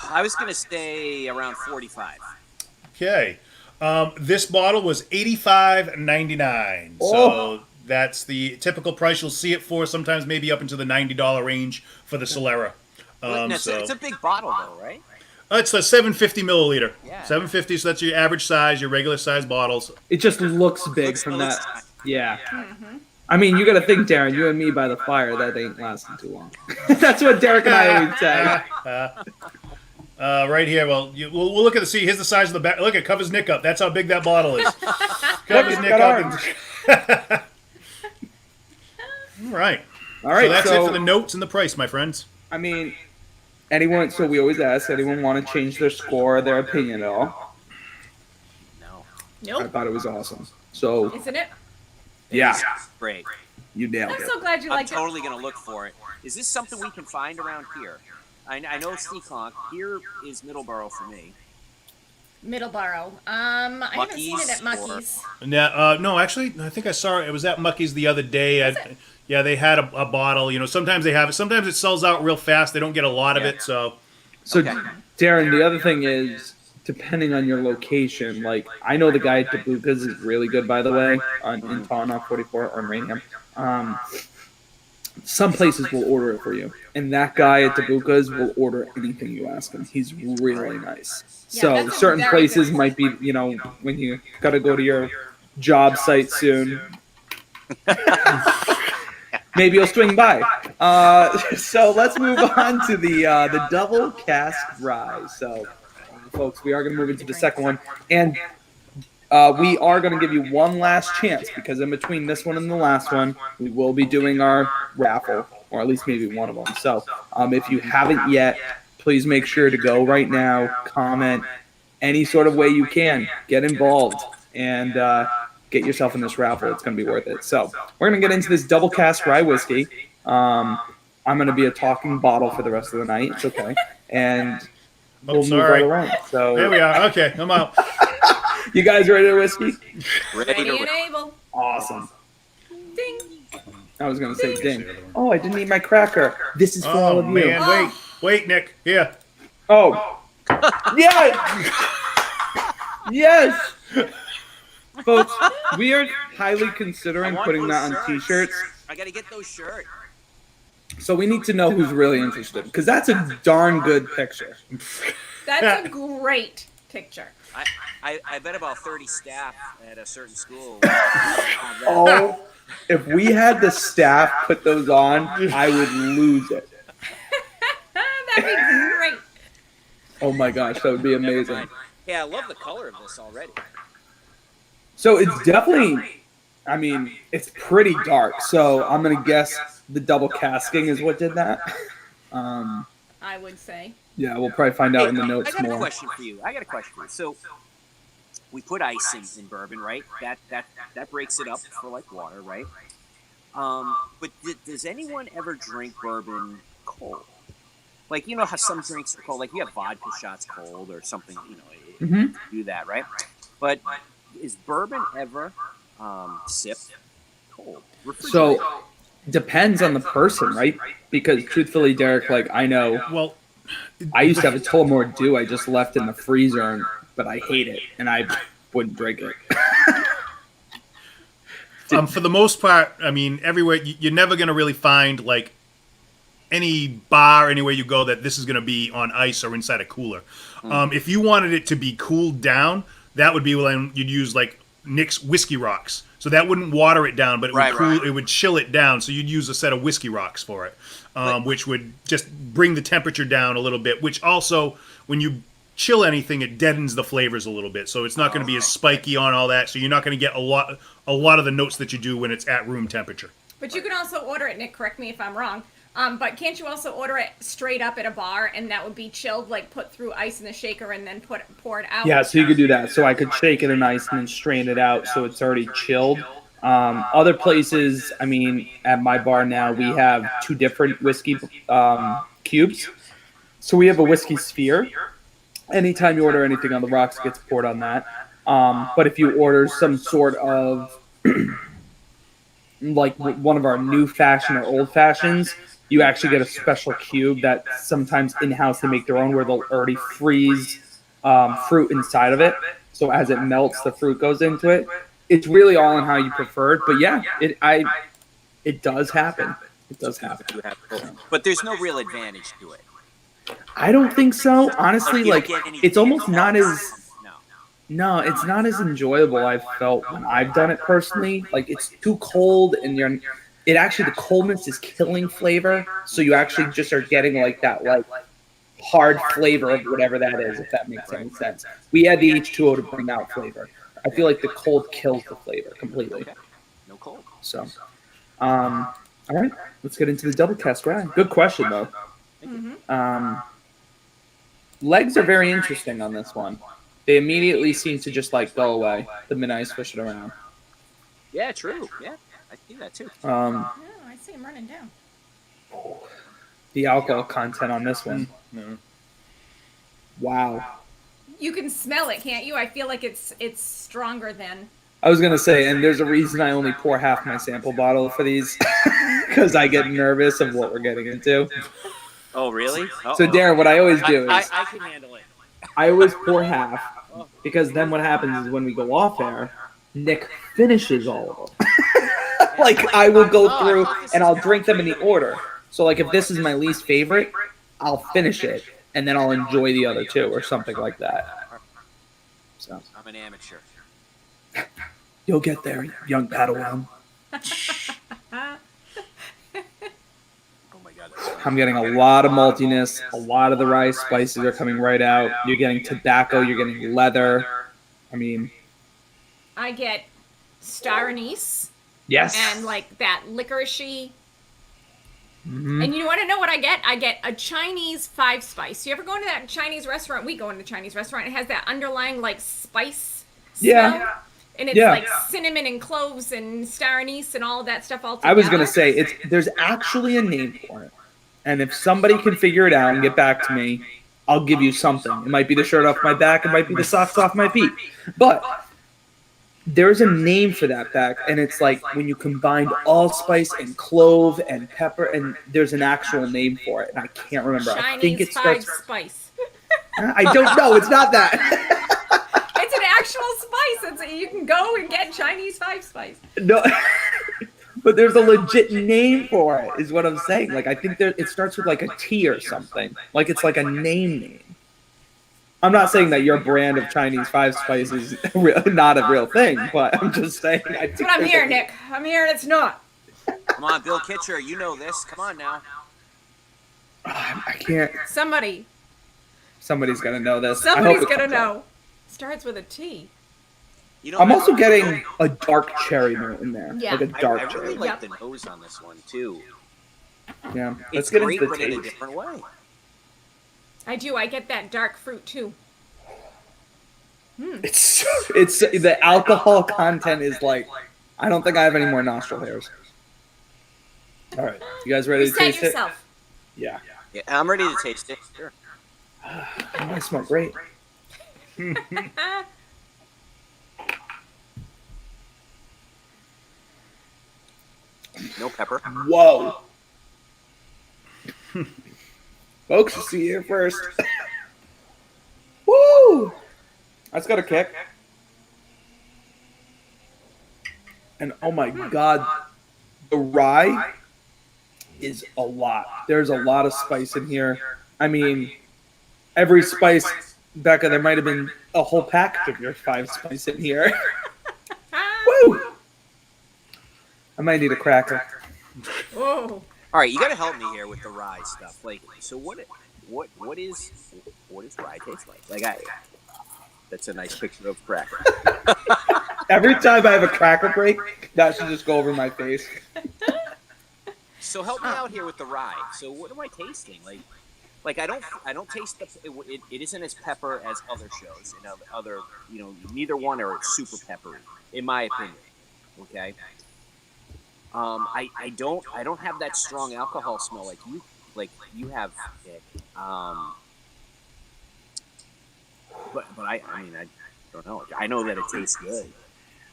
I was gonna stay around 45. Okay, this bottle was $85.99. So that's the typical price you'll see it for. Sometimes maybe up into the $90 range for the Solera. It's a big bottle, though, right? It's a 750 milliliter. Yeah. 750, so that's your average size, your regular size bottles. It just looks big from that. Yeah. Mm-hmm. I mean, you got to think, Darren, you and me by the fire, that ain't lasting too long. That's what Derek and I always say. Right here, we'll look at here's the size of the back. Look, it covers Nick up. That's how big that bottle is. Covers Nick up. All right. So that's it for the notes and the price, my friends. I mean, so we always ask, anyone want to change their score or their opinion at all? No. Nope. I thought it was awesome. So, Isn't it? yeah. Great. You nailed I'm it. so glad you I'm liked totally going to look for it. Is this something we can find around here? I know Sneakonk. Here is Middleborough for me. it. Middleborough. I haven't seen it at Mucky's. No, actually, I think I saw it. It was at Mucky's the other day. Yeah, they had a bottle. Sometimes they have it. Sometimes it sells out real fast. They don't get a lot of it. So, Darren, the other thing is, depending on your location, I know the guy at DeBuca's is really good, by the way, in Tawana 44 or in Rainham. Some places will order it for you, and that guy at DeBuca's will order anything you ask him. He's really nice. Yeah, So certain places might be, when you got to go to your job site soon. maybe you'll swing by. So let's move on to the double cask rye. So, folks, we are going to move into the second one, and we are going to give you one last chance because in between this one and the last one, we will be doing our raffle, or at least maybe one of them. So, if you haven't yet, please make sure to go right now, comment any sort of way you can, get involved, and get yourself in this raffle. It's going to be worth it. So we're going to get into this double cask rye whiskey. I'm going to be a talking bottle for the rest of the night. It's okay. And we'll move right along. So there we are. Okay, I'm out. You guys ready to whiskey? Ready and able. Awesome. Ding. I was going to say ding. Oh, I didn't eat my cracker. This is for all of you. Man, wait, Nick. Here. Oh. Yes! Yes! Folks, we are highly considering putting that on t-shirts. I gotta get those shirts. So we need to know who's really interested, because that's a darn good picture. That's a great picture. I bet about 30 staff at a certain school. Oh, if we had the staff put those on, I would lose it. That'd be great. Oh my gosh, that would be amazing. Yeah, I love the color of this already. So it's definitely, I mean, it's pretty dark. So I'm going to guess the double casking is what did that. I would say. Yeah, we'll probably find out in the notes I got more. a question for you. So we put ice in bourbon, right? That breaks it up for like water, right? But does anyone ever drink bourbon cold? Like, you know how some drinks are cold? Like, you have vodka shots cold or something, you know, you do that, right? But is bourbon ever sipped cold? So, depends on the person, right? Because truthfully, Derek, like, I know, Well, I used to have a Tullamore Dew I just left in the freezer, but I hate it, and I wouldn't drink it. for the most part, I mean, everywhere, you're never going to really find, like, any bar anywhere you go that this is going to be on ice or inside a cooler. If you wanted it to be cooled down, that would be when you'd use like Nick's Whiskey Rocks. So that wouldn't water it down, but it would it would chill it down. So you'd use a set of Whiskey Rocks for it, which would just bring the temperature down a little bit. Which also, when you chill anything, it deadens the flavors a little bit. So it's not going to be as spiky on all that. So you're not going to get a lot of the notes that you do when it's at room temperature. But you can also order it, Nick, correct me if I'm wrong. But can't you also order it straight up at a bar, and that would be chilled, like put through ice in the shaker and then pour it out? Yeah, so you could do that. So I could shake it in ice and then strain it out so it's already chilled. Other places, I mean, at my bar now, we have two different whiskey cubes. So we have a whiskey sphere. Anytime you order anything on the rocks, it gets poured on that. But if you order some sort of, like one of our new fashion or old fashions, you actually get a special cube that sometimes in-house they make their own where they'll already freeze fruit inside of it. So as it melts, the fruit goes into it. It's really all on how you prefer it. But yeah, it does happen. It does happen. But there's no real advantage to it. I don't think so. Honestly, like it's almost not as... No, it's not as enjoyable I've felt when I've done it personally. Like, it's too cold, and the coldness is killing flavor, so you actually just are getting, like, that, like, hard flavor of whatever that is, if that makes any sense. We had the H2O to bring out flavor. I feel like the cold kills the flavor completely. Okay. No cold. So, all right, let's get into the double cask rye. Good question, though. Legs are very interesting on this one. They immediately seem to just like go away the minute I switch it around. Yeah, true. Yeah, I see that too. I see him running down. The alcohol content on this one. Wow. You can smell it, can't you? I feel like it's stronger than. I was gonna say, and there's a reason I only pour half my sample bottle for these, because I get nervous of what we're getting into. Oh, really? So, Darren, what I always do is I can handle it. I always pour half, because then what happens is when we go off air, Nick finishes all of them. Like, I will go through and I'll drink them in the order. So, like, if this is my least favorite, I'll finish it, and then I'll enjoy the other two or something like that. So I'm an amateur. you'll get there, young Padawan. I'm getting a lot of maltiness. A lot of the rye spices are coming right out. You're getting tobacco. You're getting leather. I mean, I get star anise yes. and like that licoricey. Mm-hmm. And you want to know what I get? I get a Chinese 5-spice. You ever go into that Chinese restaurant? We go into a Chinese restaurant. It has that underlying like spice smell. Yeah. And it's like cinnamon and cloves and star anise and all of that stuff all together. I was gonna say there's actually a name for it, and if somebody can figure it out and get back to me, I'll give you something. It might be the shirt off my back. It might be the socks off my feet. But there's a name for that back, and it's like when you combine allspice and clove and pepper, and there's an actual name for it, and I can't remember. Chinese I think it starts. 5-spice. I don't know. It's not that. It's an actual spice. You can go and get Chinese 5-spice. No, but there's a legit name for it. Is what I'm saying. Like I think it starts with like a T or something. Like it's like a name. I'm not saying that your brand of Chinese 5-spice is not a real thing, but I'm just saying. That's what I'm hearing, Nick. I'm hearing it's not. Come on, Bill Kitcher, you know this. Come on now. I can't. Somebody's gonna know this. Somebody's gonna know. Starts with a T. You know, I'm also getting a dark cherry note in there. Yeah. Like a dark I cherry. really like the nose on this one too. Yeah. Let's It's get great, into the but in a taste. different way. I do. I get that dark fruit too. It's the alcohol content is like, I don't think I have any more nostril hairs. All right, you guys ready to Reset taste yourself. it? Yeah. Yeah, I'm ready to taste it. Sure. I smell great. No pepper. Whoa. Folks, you see here first. Woo! That's got a kick. And oh my god, the rye is a lot. There's a lot of spice in here. I mean, every spice, Becca, there might have been a whole package of your 5-spice in here. Woo! I might need a cracker. Whoa. All right, you got to help me here with the rye stuff. Like, so what is rye taste like? That's a nice picture of cracker. Every time I have a cracker break, that should just go over my face. So help me out here with the rye. So what am I tasting? Like I don't taste it isn't as pepper as other shows and other neither one are super peppery in my opinion. Okay. I don't have that strong alcohol smell like you have, Nick. But I mean I don't know. I know that it tastes good.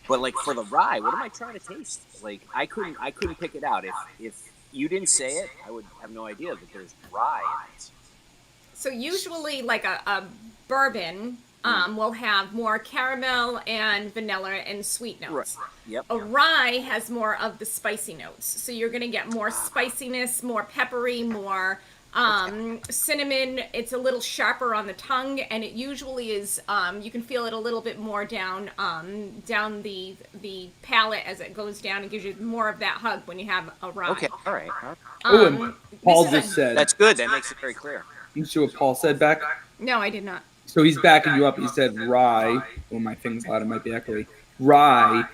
But like for the rye, what am I trying to taste? Like I couldn't pick it out. If you didn't say it, I would have no idea that there's rye in it. So usually, like a bourbon will have more caramel and vanilla and sweet notes. Right. Yep. A rye has more of the spicy notes. So you're going to get more spiciness, more peppery, more cinnamon. It's a little sharper on the tongue, and it usually is. You can feel it a little bit more down the palate as it goes down. It gives you more of that hug when you have a rye. Okay. All right. Oh, and Paul just said. That's good. That makes it very clear. You see what Paul said back? No, I did not. So he's backing you up. He said rye. Well, my thing's loud. It might be echoey. Rye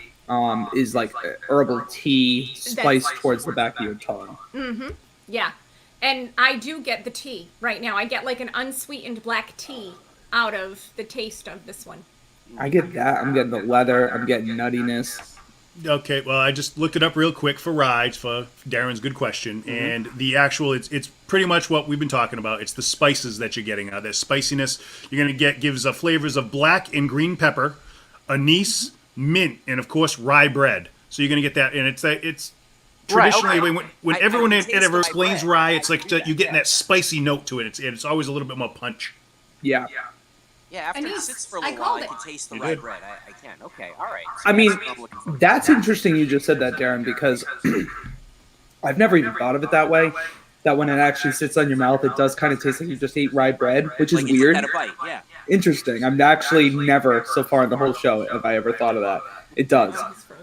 is like herbal tea spiced towards the back of your tongue. Mm-hmm. Yeah. And I do get the tea right now. I get like an unsweetened black tea out of the taste of this one. I get that. I'm getting the leather. I'm getting nuttiness. Okay, well, I just looked it up real quick for rye for Darren's good question, and the actual it's pretty much what we've been talking about. It's the spices that you're getting. That spiciness you're gonna get gives flavors of black and green pepper, anise, mint, and of course rye bread. So you're gonna get that, and it's traditionally Right, okay. when I everyone taste the ever rye explains bread. rye, it's like you're getting that spicy note to it. It's always a little bit more punch. Yeah. Yeah, after it Anise, sits for a I little while, called I it. can taste the You rye did. bread. I can. Okay, all right. So I mean, that's what I'm looking for. that's interesting you just said that, Darren, because I've never even thought of it that way. That when it actually sits on your mouth, it does kind of taste like you just ate rye bread, which is Like you weird. just had a bite, yeah. Interesting. I'm actually never, so far in the whole show, have I ever thought of that. It does.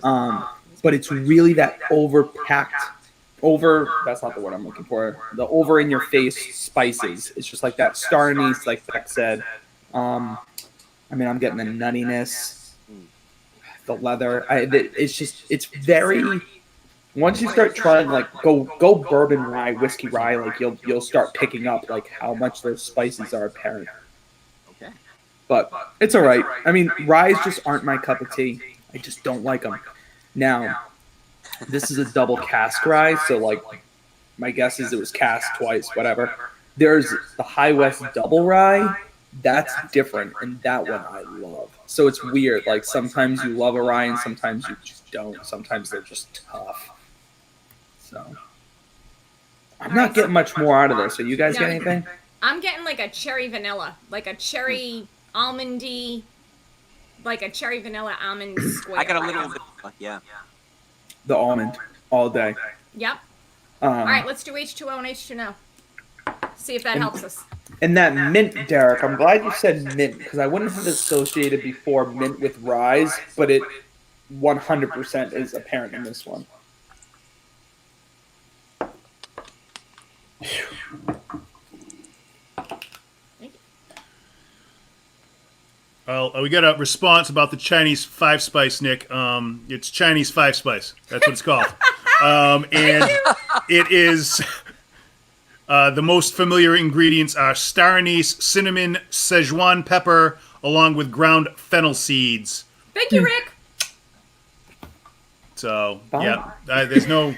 But it's really that overpacked that's not the word I'm looking for. The over in your face spices. It's just like that star anise, like Beck said. I mean, I'm getting the nuttiness, the leather. It's very. Once you start trying, like, go bourbon rye, whiskey rye, like you'll start picking up like how much those spices are apparent. Okay. But it's all right. I mean, ryes just aren't my cup of tea. I just don't like them. Now, this is a double cask rye, so like my guess is it was cask twice, whatever. There's the High West double rye. That's different, and that one I love. So it's weird. Like sometimes you love a rye, and sometimes you just don't. Sometimes they're just tough. So I'm not getting much more out of this. So you guys get anything? I'm getting like a cherry vanilla, like a cherry almondy, like a cherry vanilla almond square. I got a little bit. Yeah. The almond all day. Yep. All right, let's do H2O and H2 now. See if that helps us. And that mint, Derek, I'm glad you said mint because I wouldn't have associated before mint with ryes, but it 100% is apparent in this one. Well, we got a response about the Chinese 5-spice, Nick. It's Chinese 5-spice. That's what it's called. And it is the most familiar ingredients are star anise, cinnamon, Szechuan pepper, along with ground fennel seeds. Thank you, Rick. So yeah, there's no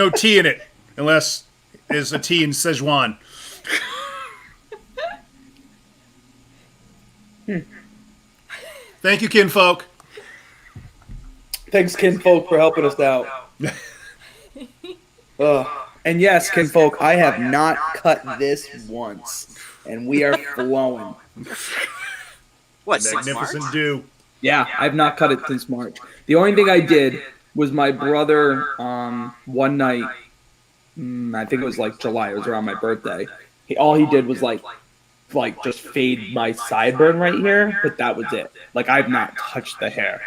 tea in it unless there's a tea in Szechuan. Thank you, KINfolk. Thanks, KINfolk, for helping us out. And yes, KINfolk, I have not cut this once, and we are flowing. What, since Magnificent March? dew. Yeah, I've not cut it since March. The only thing I did was my brother, one night, I think it was like July, it was around my birthday. All he did was like just fade my sideburn right here, but that was it. Like, I've not touched the hair.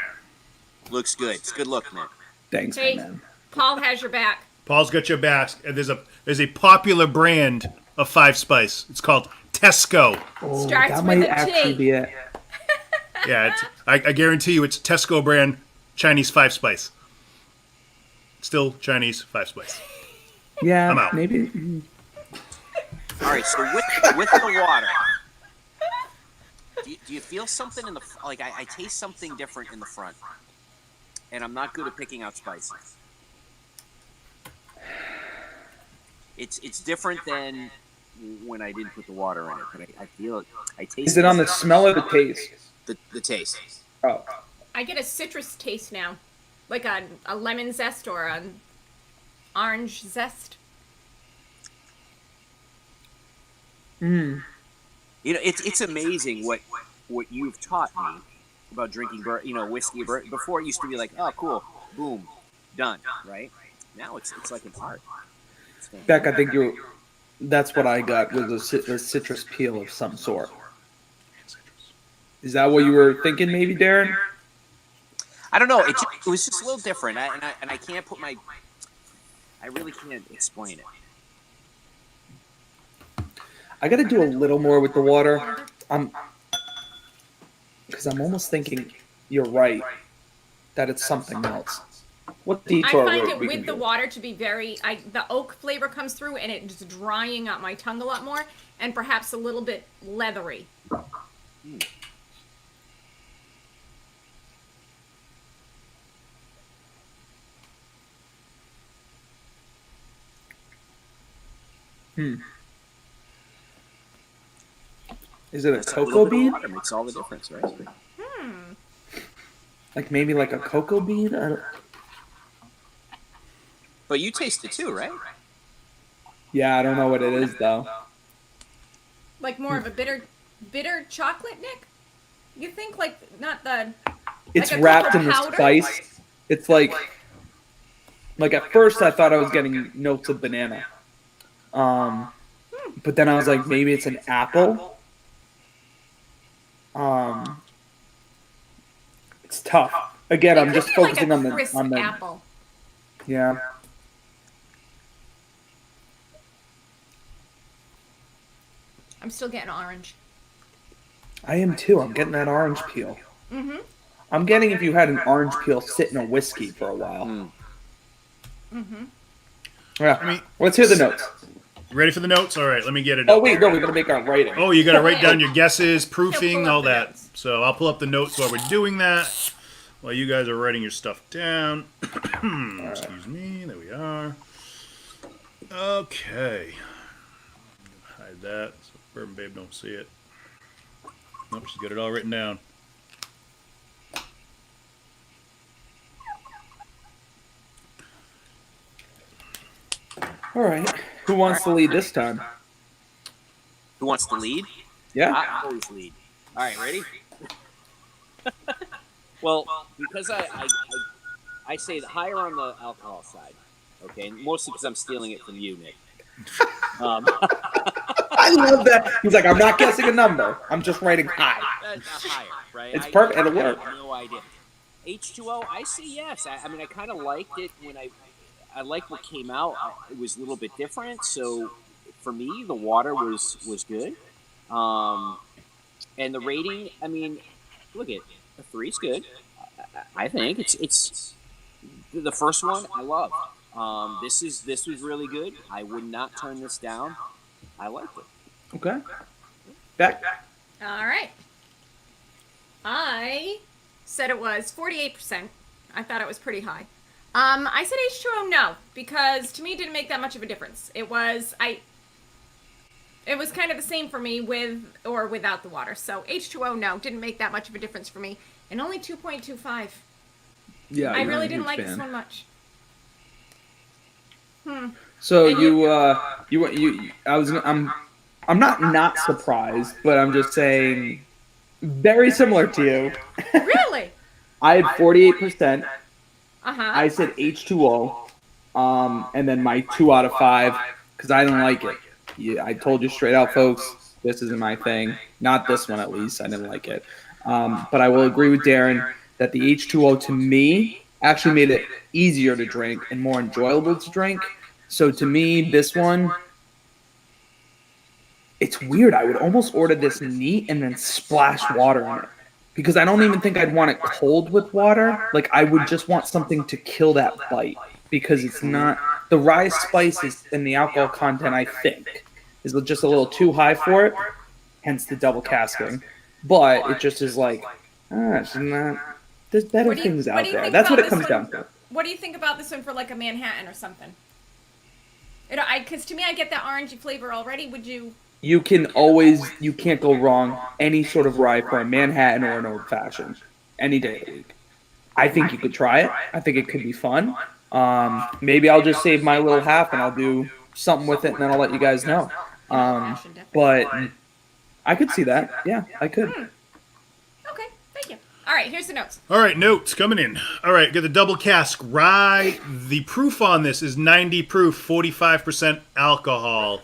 Looks good. It's a good look, man. Thanks, Hey, man. Paul has your back. Paul's got your back. And there's a popular brand of 5-spice. It's called Tesco. Oh, Starts that with might a actually T. be it. Yeah, I guarantee you it's Tesco brand Chinese 5-spice. Still Chinese 5-spice. Yeah, I'm out. maybe. All right, so with the water, do you feel something in the like? I taste something different in the front, and I'm not good at picking out spices. It's different than when I didn't put the water in it, but I feel it. I taste. Is it on the smell or the taste? The taste? Oh. I get a citrus taste now, like a lemon zest or an orange zest. You know, it's amazing what you've taught me about drinking, whiskey. Before it used to be like, oh, cool, boom, done, right? Now it's like an art. Beck, I think that's what I got, was a citrus peel of some sort. Is that what you were thinking, maybe, Darren? I don't know. It was just a little different, and I can't put I really can't explain it. I got to do a little more with the water. Because I'm almost thinking you're right that it's something else. What I detour find route it we with can the do? water to be the oak flavor comes through and it's drying out my tongue a lot more and perhaps a little bit leathery. Is it a That's cocoa little bit of bean? water makes all the difference, right? Like maybe like a cocoa bean? I don't... But you taste it too, right? Yeah, I don't know what it is though. Like more of a bitter chocolate, Nick? You think like not the It's like a wrapped cocoa in this powder? spice. It's like at first I thought I was getting notes of banana. But then I was like, maybe it's an apple. It's tough. Again, It I'm could just be like focusing a on crisp the apple. yeah. I'm still getting orange. I am too. I'm getting that orange peel. Mm-hmm. I'm getting if you had an orange peel sit in a whiskey for a while. Mm-hmm. Yeah. I mean, let's hear the notes. Ready for the notes? All right, let me get it Oh up. wait, no, we gotta make our rating. Oh, you got to write down your guesses, He'll proofing, pull up all the that. notes. So I'll pull up the notes while we're doing that. While you guys are writing your stuff down. Excuse me. There we are. Okay. Hide that so Bourbon Babe don't see it. Nope, she's got it all written down. All right. Who wants to lead this time? Who wants to lead? Yeah. I always lead. All right, ready? Well, because I say the higher on the alcohol side, okay, and mostly because I'm stealing it from you, Nick. I love that. He's like, I'm not guessing a number. I'm just writing high. Higher, right? It's perfect. It'll work. I have no idea. H2O, I say yes. I mean, I kind of liked it when I liked what came out. It was a little bit different, so for me, the water was good. And the rating, I mean, look at a 3's good. I think it's the first one I love. This was really good. I would not turn this down. I liked it. Okay. Back. All right. I said it was 48%. I thought it was pretty high. I said H2O no, because to me it didn't make that much of a difference. It was kind of the same for me with or without the water. So H2O no, didn't make that much of a difference for me. And only 2.25. Yeah. I you're really a didn't huge like this fan. one much. So And I'm not surprised, but I'm just saying, very similar to you. Really? I had 48%. Uh-huh. I said H2O, and then my 2 out of 5 because I didn't like it. Yeah, I told you straight out, folks, this isn't my thing. Not this one, at least. I didn't like it. But I will agree with Darren that the H2O to me actually made it easier to drink and more enjoyable to drink. So to me, this one, it's weird. I would almost order this neat and then splash water in it. Because I don't even think I'd want it cold with water. Like, I would just want something to kill that bite. Because it's not... The rye spices and the alcohol content, I think, is just a little too high for it. Hence the double casking. But it just is like, it's not... There's better things out there. That's what it comes down to. What do you think about this one for like a Manhattan or something? Because to me, I get that orangey flavor already. Would you... You can't go wrong any sort of rye for a Manhattan or an old fashioned any day of the week. I think you could try it. I think it could be fun. Maybe I'll just save my little half and I'll do something with it and then I'll let you guys know. But I could see that. Yeah, I could. Okay, thank you. All right, here's the notes. All right, notes coming in. All right, get the double cask rye. The proof on this is 90 proof, 45% alcohol.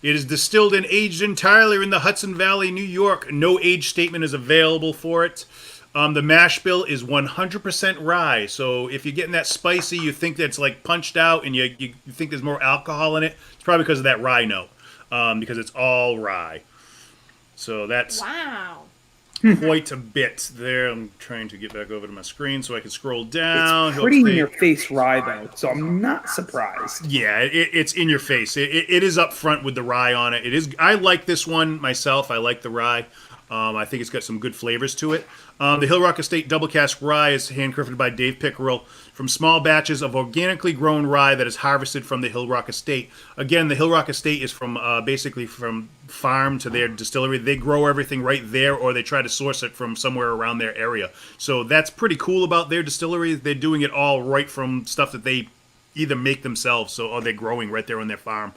It is distilled and aged entirely in the Hudson Valley, New York. No age statement is available for it. The mash bill is 100% rye. So if you're getting that spicy, you think that's like punched out and you think there's more alcohol in it, it's probably because of that rye note, because it's all rye. So that's Wow. quite a bit there. I'm trying to get back over to my screen so I can scroll down. It's pretty in your face rye though, so I'm not surprised. Yeah, it's in your face. It is up front with the rye on it. It is. I like this one myself. I like the rye. I think it's got some good flavors to it. The Hillrock Estate Double Cask Rye is handcrafted by Dave Pickerel from small batches of organically grown rye that is harvested from the Hillrock Estate. Again, the Hillrock Estate is from basically from farm to their distillery. They grow everything right there, or they try to source it from somewhere around their area. So that's pretty cool about their distillery. They're doing it all right from stuff that they either make themselves, or they're growing right there on their farm.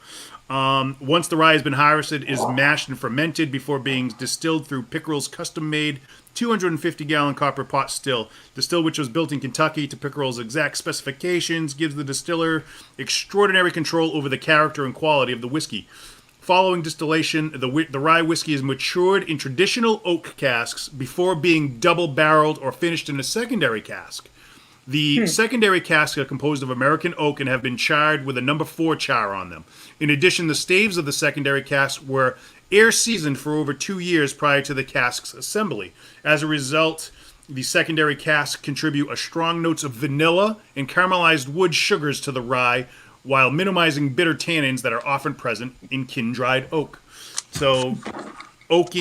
Once the rye has been harvested, it is mashed and fermented before being distilled through Pickerel's custom-made 250-gallon copper pot still. The still, which was built in Kentucky to Pickerel's exact specifications, gives the distiller extraordinary control over the character and quality of the whiskey. Following distillation, the rye whiskey is matured in traditional oak casks before being double-barreled or finished in a secondary cask. The secondary casks are composed of American oak and have been charred with a number 4 char on them. In addition, the staves of the secondary casks were air seasoned for over 2 years prior to the cask's assembly. As a result, the secondary casks contribute a strong notes of vanilla and caramelized wood sugars to the rye, while minimizing bitter tannins that are often present in kin-dried oak. So oak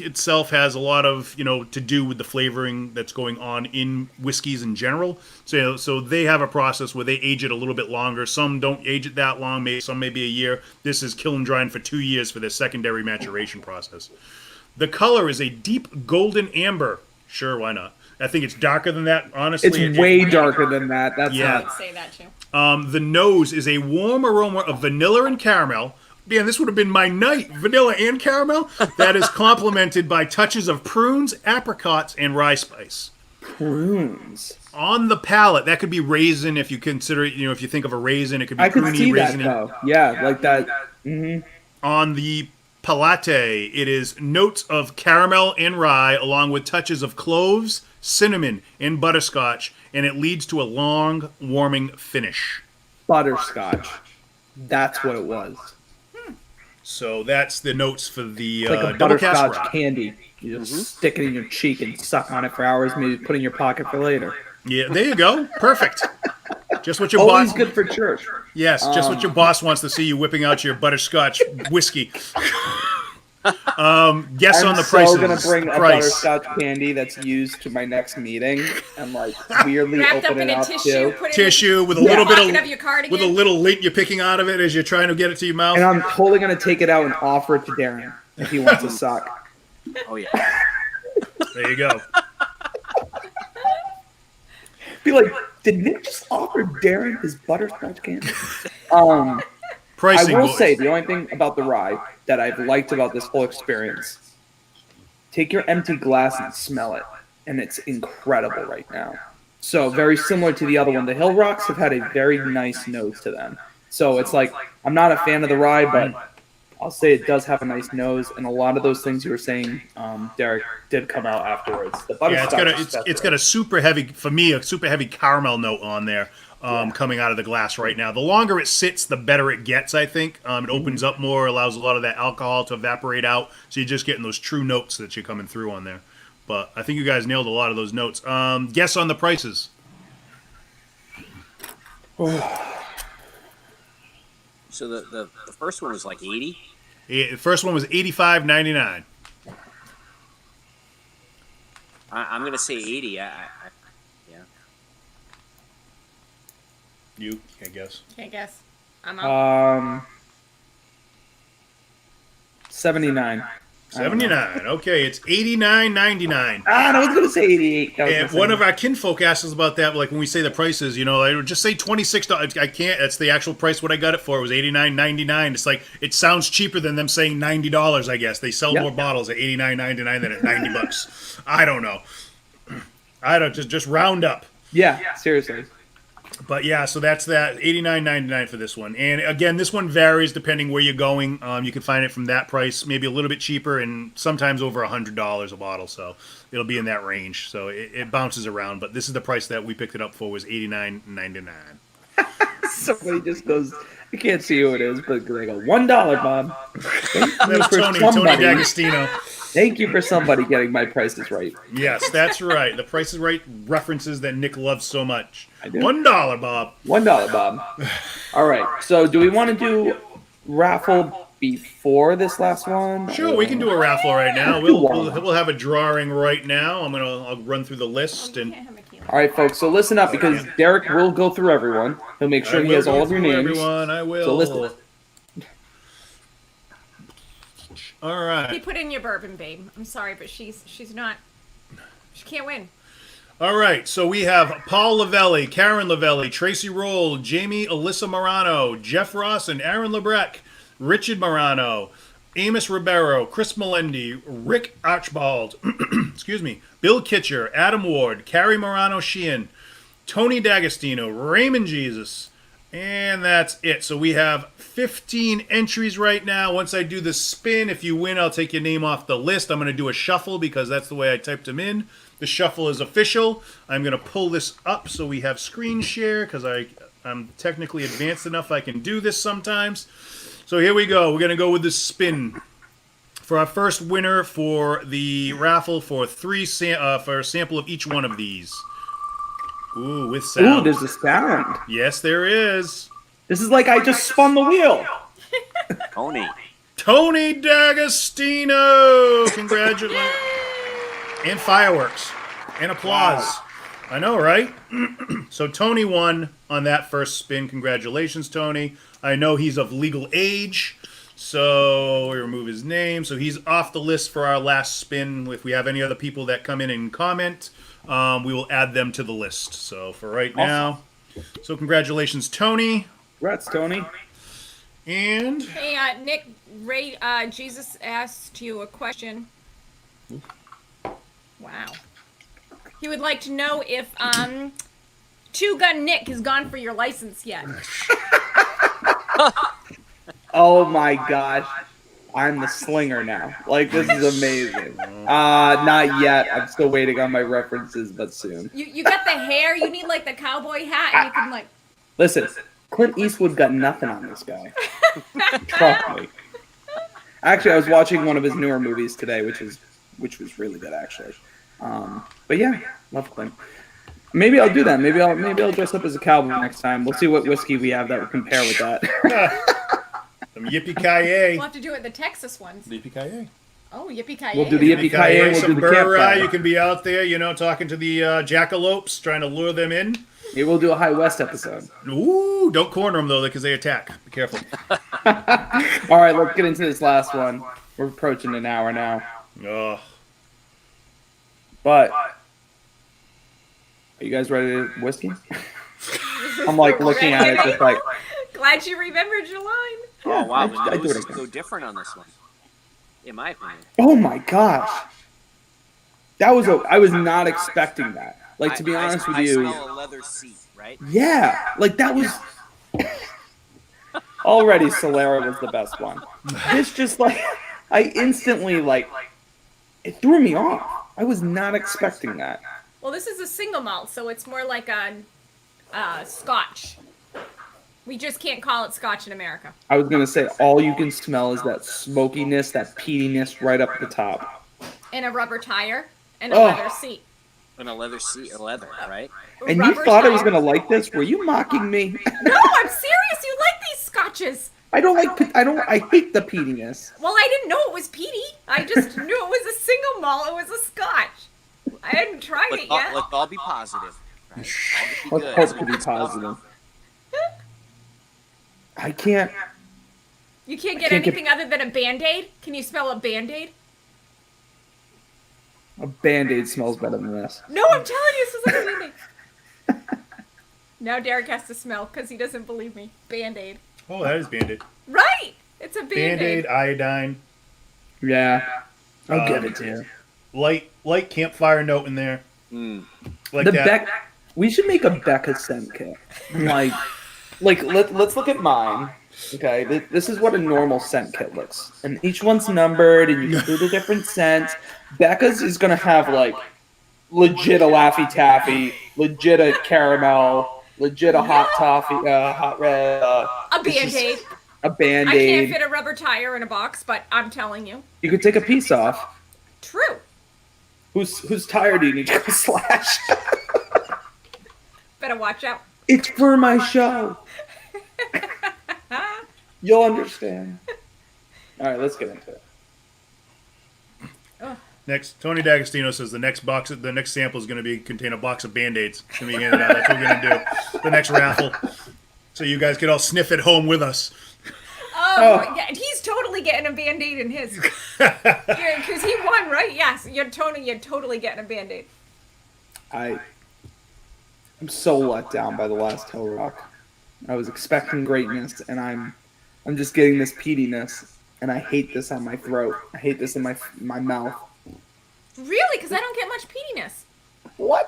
itself has a lot of, to do with the flavoring that's going on in whiskeys in general. So they have a process where they age it a little bit longer. Some don't age it that long, some maybe a year. This is kiln drying for 2 years for their secondary maturation process. The color is a deep golden amber. Sure, why not? I think it's darker than that, honestly. It's way darker than that. That's Yeah. I would say that too. The nose is a warm aroma of vanilla and caramel. Man, this would have been my night. Vanilla and caramel. That is complemented by touches of prunes, apricots, and rye spice. Prunes. On the palate, that could be raisin if you consider it, if you think of a raisin, it could be I could pruny, see that, raisiny. though. Yeah, like that. Mm-hmm. On the palate, it is notes of caramel and rye, along with touches of cloves, cinnamon, and butterscotch, and it leads to a long, warming finish. Butterscotch. That's what it was. So that's the notes for the It's like a double cask butterscotch rye. candy. You just stick it in your cheek and suck on it for hours, maybe put it in your pocket for later. Yeah, there you go. Perfect. Just what your Always boss. good for church. Yes, just what your boss wants to see you whipping out your butterscotch whiskey. Guess on the prices. I'm so gonna bring a Price. butterscotch candy that's used to my next meeting and weirdly Wrapped up open in it a up tissue. too. Put it Tissue with a in the little bit pocket of of your cardigan. with a little lint you're picking out of it as you're trying to get it to your mouth. And I'm totally gonna take it out and offer it to Darren if he wants a suck. Oh yeah. There you go. Be like, did Nick just offer Darren his butterscotch candy? Pricing. I will boys. say the only thing about the rye that I've liked about this whole experience: take your empty glass and smell it, and it's incredible right now. So very similar to the other one, the Hillrocks have had a very nice nose to them. So it's like I'm not a fan of the rye, but I'll say it does have a nice nose, and a lot of those things you were saying, Derek, did come out afterwards. The Yeah, butterscotch. it's got a super heavy, for me, a super heavy caramel note on there. Coming out of the glass right now. The longer it sits, the better it gets, I think. It opens up more, allows a lot of that alcohol to evaporate out, so you're just getting those true notes that you're coming through on there. But I think you guys nailed a lot of those notes. Guess on the prices. So the first one was like 80. The first one was $85.99. I'm gonna say 80. Yeah. You can't guess. Can't guess. I'm out. 79. 79. Okay, it's $89.99. I was gonna say 88. That was And my one second. of our kinfolk asked us about that, like when we say the prices, I would just say $26. I can't. That's the actual price. What I got it for. It was $89.99. It's like it sounds cheaper than them saying $90. I guess they sell Yep. more bottles at $89.99 than at $90. I don't know. I don't just round up. Yeah, seriously. But yeah, so that's that $89.99 for this one. And again, this one varies depending where you're going. You can find it from that price, maybe a little bit cheaper, and sometimes over $100 a bottle. So it'll be in that range. So it bounces around. But this is the price that we picked it up for, was $89.99. Somebody just goes, I can't see who it is, but they go, $1, Bob. That's Tony D'Agostino. Thank you for somebody getting my prices right. Yes, that's right. The Price is Right references that Nick loves so much. I do. $1, Bob. $1, Bob. All right. So do we want to do raffle before this last one? Sure, we can do a raffle right now. We'll have a drawing right now. I'll run through the list and. All right, folks. So listen up, because Derek will go through everyone. He'll make sure he has all of your names. Everyone, I will. So listen. All He right. put in your bourbon, babe. I'm sorry, but she's not. She can't win. All right. So we have Paul Lavelli, Karen Lavelli, Tracy Roll, Jamie Alyssa Morano, Jeff Ross and Aaron Lebrecq, Richard Morano, Amos Ribeiro, Chris Melendi, Rick Archibald, excuse me, Bill Kitcher, Adam Ward, Carrie Morano Sheehan, Tony D'Agostino, Raymond Jesus, and that's it. So we have 15 entries right now. Once I do the spin, if you win, I'll take your name off the list. I'm going to do a shuffle because that's the way I typed them in. The shuffle is official. I'm going to pull this up so we have screen share because I'm technically advanced enough I can do this sometimes. So here we go. We're going to go with the spin. for our first winner for the raffle for for a sample of each one of these. Ooh, with sound. Ooh, there's a sound. Yes, there is. This is like I just spun the wheel. Tony D'Agostino! Congratulations. And fireworks. And applause. Wow. I know, right? So Tony won on that first spin. Congratulations, Tony. I know he's of legal age, so we remove his name. So he's off the list for our last spin. If we have any other people that come in and comment, we will add them to the list. So for right now, so congratulations, Tony. Congrats, Tony. And hey, Nick, Ray, Jesus asked you a question. Wow. He would like to know if Two Gun Nick has gone for your license yet. Oh my gosh. I'm the slinger now. Like, this is amazing. Not yet. I'm still waiting on my references, but soon. You got the hair. You need, like, the cowboy hat. And you can, like... Listen, Clint Eastwood got nothing on this guy. Trust me. Actually, I was watching one of his newer movies today, which was really good, actually. But yeah, love Clint. Maybe I'll do that. Maybe I'll dress up as a cowboy next time. We'll see what whiskey we have that would compare with that. Some yippee-ki-yay. We'll have to do it the Texas ones. Yippee-ki-yay. Oh, yippee-ki-yay. We'll do the yippee-ki-yay. We'll do some the burr. campfire. You can be out there, talking to the jackalopes, trying to lure them in. Maybe we'll do a High West episode. Ooh, don't corner them, though, because they attack. Be careful. All right, let's get into this last one. We're approaching an hour now. Oh. But, are you guys ready to whiskey? I'm like looking at it just like... Glad you remembered your line. Oh, wow. I The do nose it is again. so different on this one, in my opinion. Oh my gosh. I was not expecting that. Like, to be honest with you... I smell a leather seat, right? Yeah, like that was... Already Solera was the best one. This just like... I instantly like... It threw me off. I was not expecting that. Well, this is a single malt, so it's more like a Scotch. We just can't call it Scotch in America. I was going to say, all you can smell is that smokiness, that peatiness right up the top. And a rubber tire and a leather seat. And a leather seat, right? And you thought I was going to like this? Were you mocking me? No, I'm serious. You like these Scotches. I hate the peatiness. Well, I didn't know it was peaty. I just knew it was a single malt. It was a Scotch. I hadn't tried it yet. Let's all be positive. Right? Let's hope to be positive. I can't... You can't get anything other than a Band-Aid? Can you smell a Band-Aid? A Band-Aid smells better than this. No, I'm telling you, it smells like a Band-Aid. Now Derek has to smell because he doesn't believe me. Band-Aid. Oh, that is Band-Aid. Right! It's a Band-Aid. Band-Aid, iodine. Yeah. I'll give it to you. Light campfire note in there. Like the that. We should make a Becka scent kit. Let's look at mine. Okay, this is what a normal scent kit looks. And each one's numbered, and you can do the different scents. Becca's is going to have, like, legit a Laffy Taffy, legit a caramel, legit a hot toffee, hot red. A Band-Aid. A Band-Aid. I can't fit a rubber tire in a box, but I'm telling you. You could take a piece off. True. Whose tire do you need to go slash? Better watch out. It's for my show. You'll understand. All right, let's get into it. Next, Tony D'Agostino says the next sample is going to contain a box of Band-Aids. It's going to be handed out. That's what we're going to do. The next raffle, so you guys can all sniff at home with us. Oh. Yeah, he's totally getting a Band-Aid in his. Because he won, right? Yes, you're totally getting a Band-Aid. I'm so let down by the last Hillrock. I was expecting greatness, and I'm just getting this peatiness, and I hate this on my throat. I hate this in my mouth. Really? Because I don't get much peatiness. What?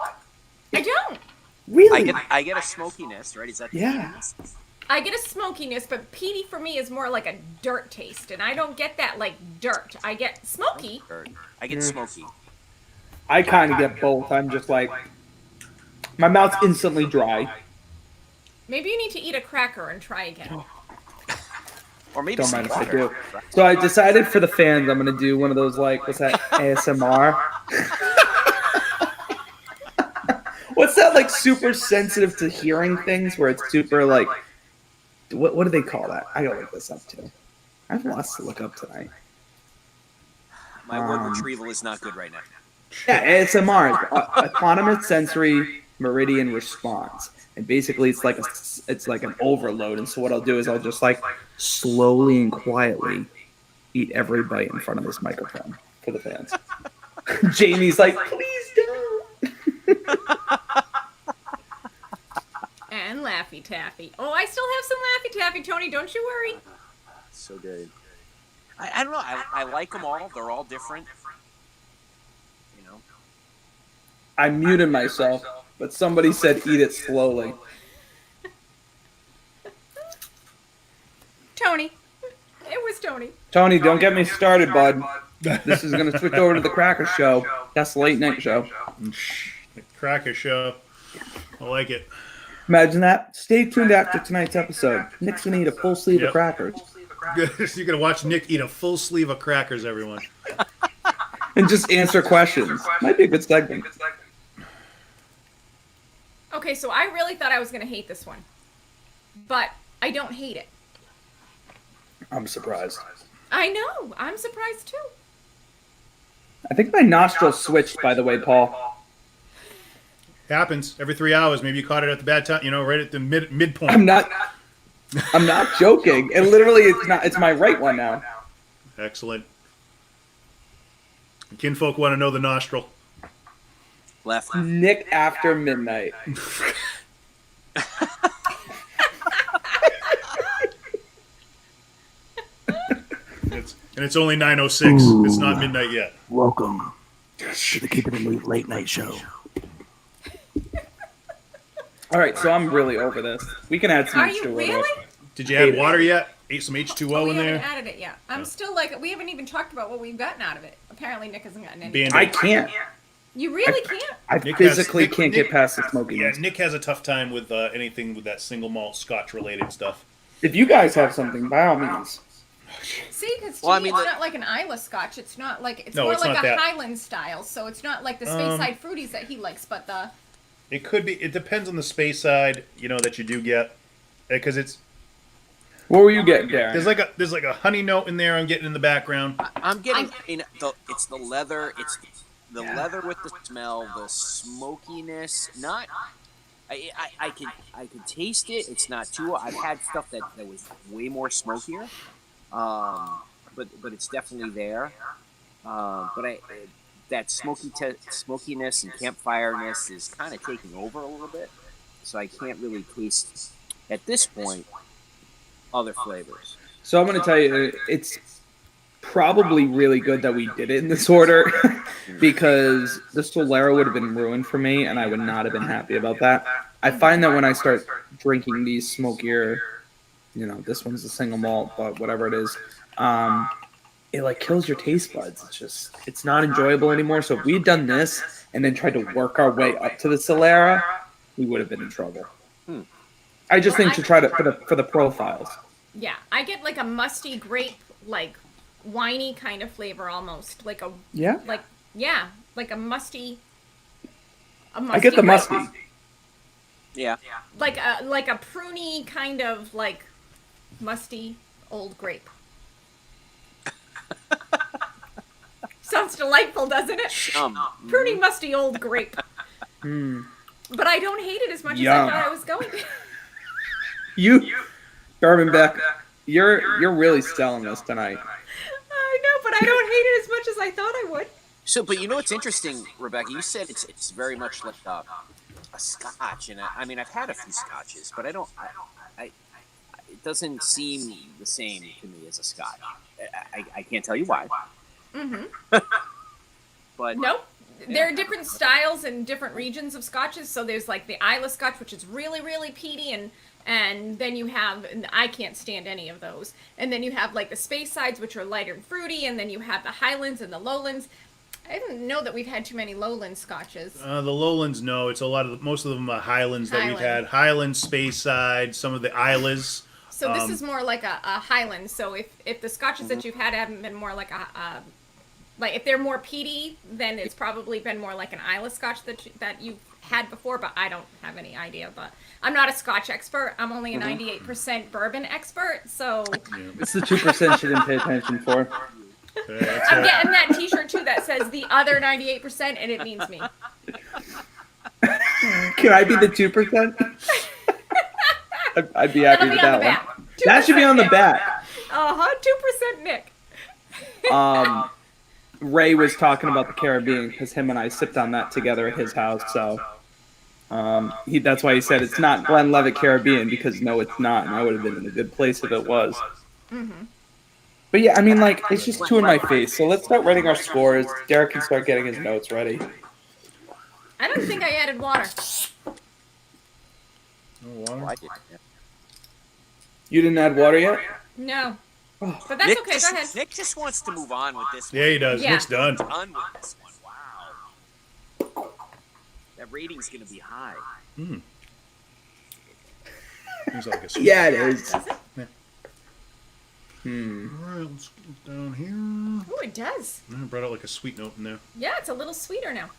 I don't. Really? I get a smokiness, right? Is that the peatiness? I get a smokiness, but peaty for me is more like a dirt taste, and I don't get that like dirt. I get smoky. I get smoky. I kind of get both. I'm just like, my mouth's instantly dry. Maybe you need to eat a cracker and try again. Or maybe Don't some mind if I water. do. So I decided for the fans, I'm gonna do one of those like, what's that, ASMR? What's that like super sensitive to hearing things where it's super like, what do they call that? I gotta look this up too. I have lots to look up tonight. My word retrieval is not good right now. Yeah, ASMR is autonomous sensory meridian response, and basically it's like an overload. And so what I'll do is I'll just like slowly and quietly eat every bite in front of this microphone for the fans. Jamie's like, please don't. And Laffy Taffy. Oh, I still have some Laffy Taffy, Tony. Don't you worry. So good. I don't know. I like them all. They're all different. You know. I muted myself, but somebody said eat it slowly. Tony. It was Tony. Tony, don't get me started, bud. This is going to switch over to the Cracker Show. That's the late night show. The Cracker Show. I like it. Imagine that. Stay tuned after tonight's episode. Nick's going to eat a full sleeve of crackers. You're going to watch Nick eat a full sleeve of crackers, everyone. And just answer questions. Might be a good segment. Okay, so I really thought I was going to hate this one. But I don't hate it. I'm surprised. I know. I'm surprised too. I think my nostrils switched, by the way, Paul. Happens every 3 hours. Maybe you caught it at the bad time, right at the midpoint. I'm not joking. And literally, it's my right one now. Excellent. Kinfolk want to know the nostril. Left. Nick after midnight. It's only 9:06. It's not midnight yet. Welcome to the Keeping It Neat late night show. All right, so I'm really over this. We can add some Are you H2O. really? Did you add water yet? Ate some H2O Oh, we in haven't there? added it yet. I'm still like, we haven't even talked about what we've gotten out of it. Apparently Nick hasn't gotten any. Band-Aid. I can't. You really can't? I Nick physically has- can't Nick- get past the smokiness. Yeah, Nick has a tough time with anything with that single malt Scotch related stuff. If you guys have something, by all means. See, because Well, I me, mean, it's the- not like an Isla Scotch. It's not like it's No, more it's like not a that. Highland style. So it's not like the Speyside fruities that he likes, but the It could be. It depends on the space side, that you do get, because it's What were you getting, Darren? there's like a honey note in there. I'm getting in the background. I'm getting. It's the leather. It's the leather with the smell, the smokiness. Not. I can taste it. It's not too. I've had stuff that was way more smokier. But it's definitely there. That smokiness and campfireness is kind of taking over a little bit. So I can't really taste at this point other flavors. So I'm going to tell you, it's probably really good that we did it in this order because the Solera would have been ruined for me, and I would not have been happy about that. I find that when I start drinking these smokier, this one's a single malt, but whatever it is, it like kills your taste buds. It's not enjoyable anymore. So if we had done this and then tried to work our way up to the Solera, we would have been in trouble. I just think to try to for the profiles. yeah, I get like a musty grape, like winey kind of flavor almost, like a Yeah, like a musty. I get the grape. musty. Yeah. Like a pruny kind of like musty old grape. Sounds delightful, doesn't it? Pruny musty old grape. But I don't hate it as much as I thought I was going to. You, Bourbon Beck, you're really selling this tonight. I know, but I don't hate it as much as I thought I would. So, but what's interesting, Rebecca? You said it's very much like a Scotch, and I mean I've had a few Scotches, but it doesn't seem the same to me as a Scotch. I can't tell you why. But Nope. There are different styles and different regions of scotches. So there's like the Isla Scotch, which is really, really peaty, and then you have, and I can't stand any of those. And then you have like the Speysides, which are lighter and fruity, and then you have the Highlands and the Lowlands. I didn't know that we've had too many Lowland Scotches. The Lowlands, no. It's most of them are Highlands that we've had. Highland. Highlands, Speyside, some of the Islas. So this is more like a Highland. So if the scotches Mm-hmm. that you've had haven't been more like like if they're more peaty, then it's probably been more like an Isla Scotch that you've had before. But I don't have any idea. But I'm not a Scotch expert. I'm only a 98% bourbon expert. So It's the 2% you didn't pay attention for. I'm getting that T-shirt too that says the other 98%, and it means me. Can I be the 2%? I'd be happy That'll with be on the that back. one. That should be on the 2% back. 2% Nick. Ray was talking about the Caribbean because him and I sipped on that together at his house. So that's why he said it's not Glenlivet Caribbean, because no, it's not. And I would have been in a good place if it was. Mm-hmm. But yeah, I mean, like, it's just two in my face. So let's start writing our scores. Derek can start getting his notes ready. I don't think I added water. No water? I did. Yeah. You didn't add water yet? No. Oh. But that's okay. Go ahead. Nick just wants to move on with this one. Yeah, he does. Yeah. Nick's done. Done with this one. Wow. That rating's going to be high. Seems like a sweet. Yeah, it is. Does it? All right, let's go down here. Oh, it does. I brought out like a sweet note in there. Yeah, it's a little sweeter now.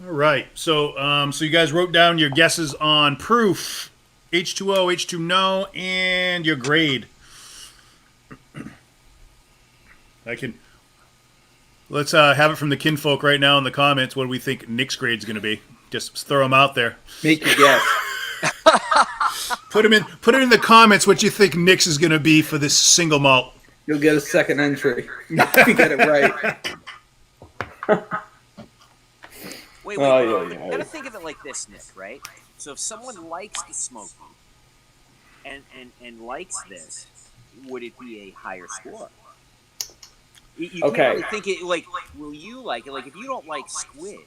All right, so so you guys wrote down your guesses on proof, H2O, H2 no, and your grade. Let's have it from the kinfolk right now in the comments. What do we think Nick's grade's going to be? Just throw them out there. Make your guess. Put it in the comments what you think Nick's is going to be for this single malt. You'll get a second entry if you get it right. Wait, Oh, you yeah. gotta think of it like this, Nick, right? So if someone likes the smoky and likes this, would it be a higher score? You Okay. can't really think it like, will you like it? Like if you don't like squid,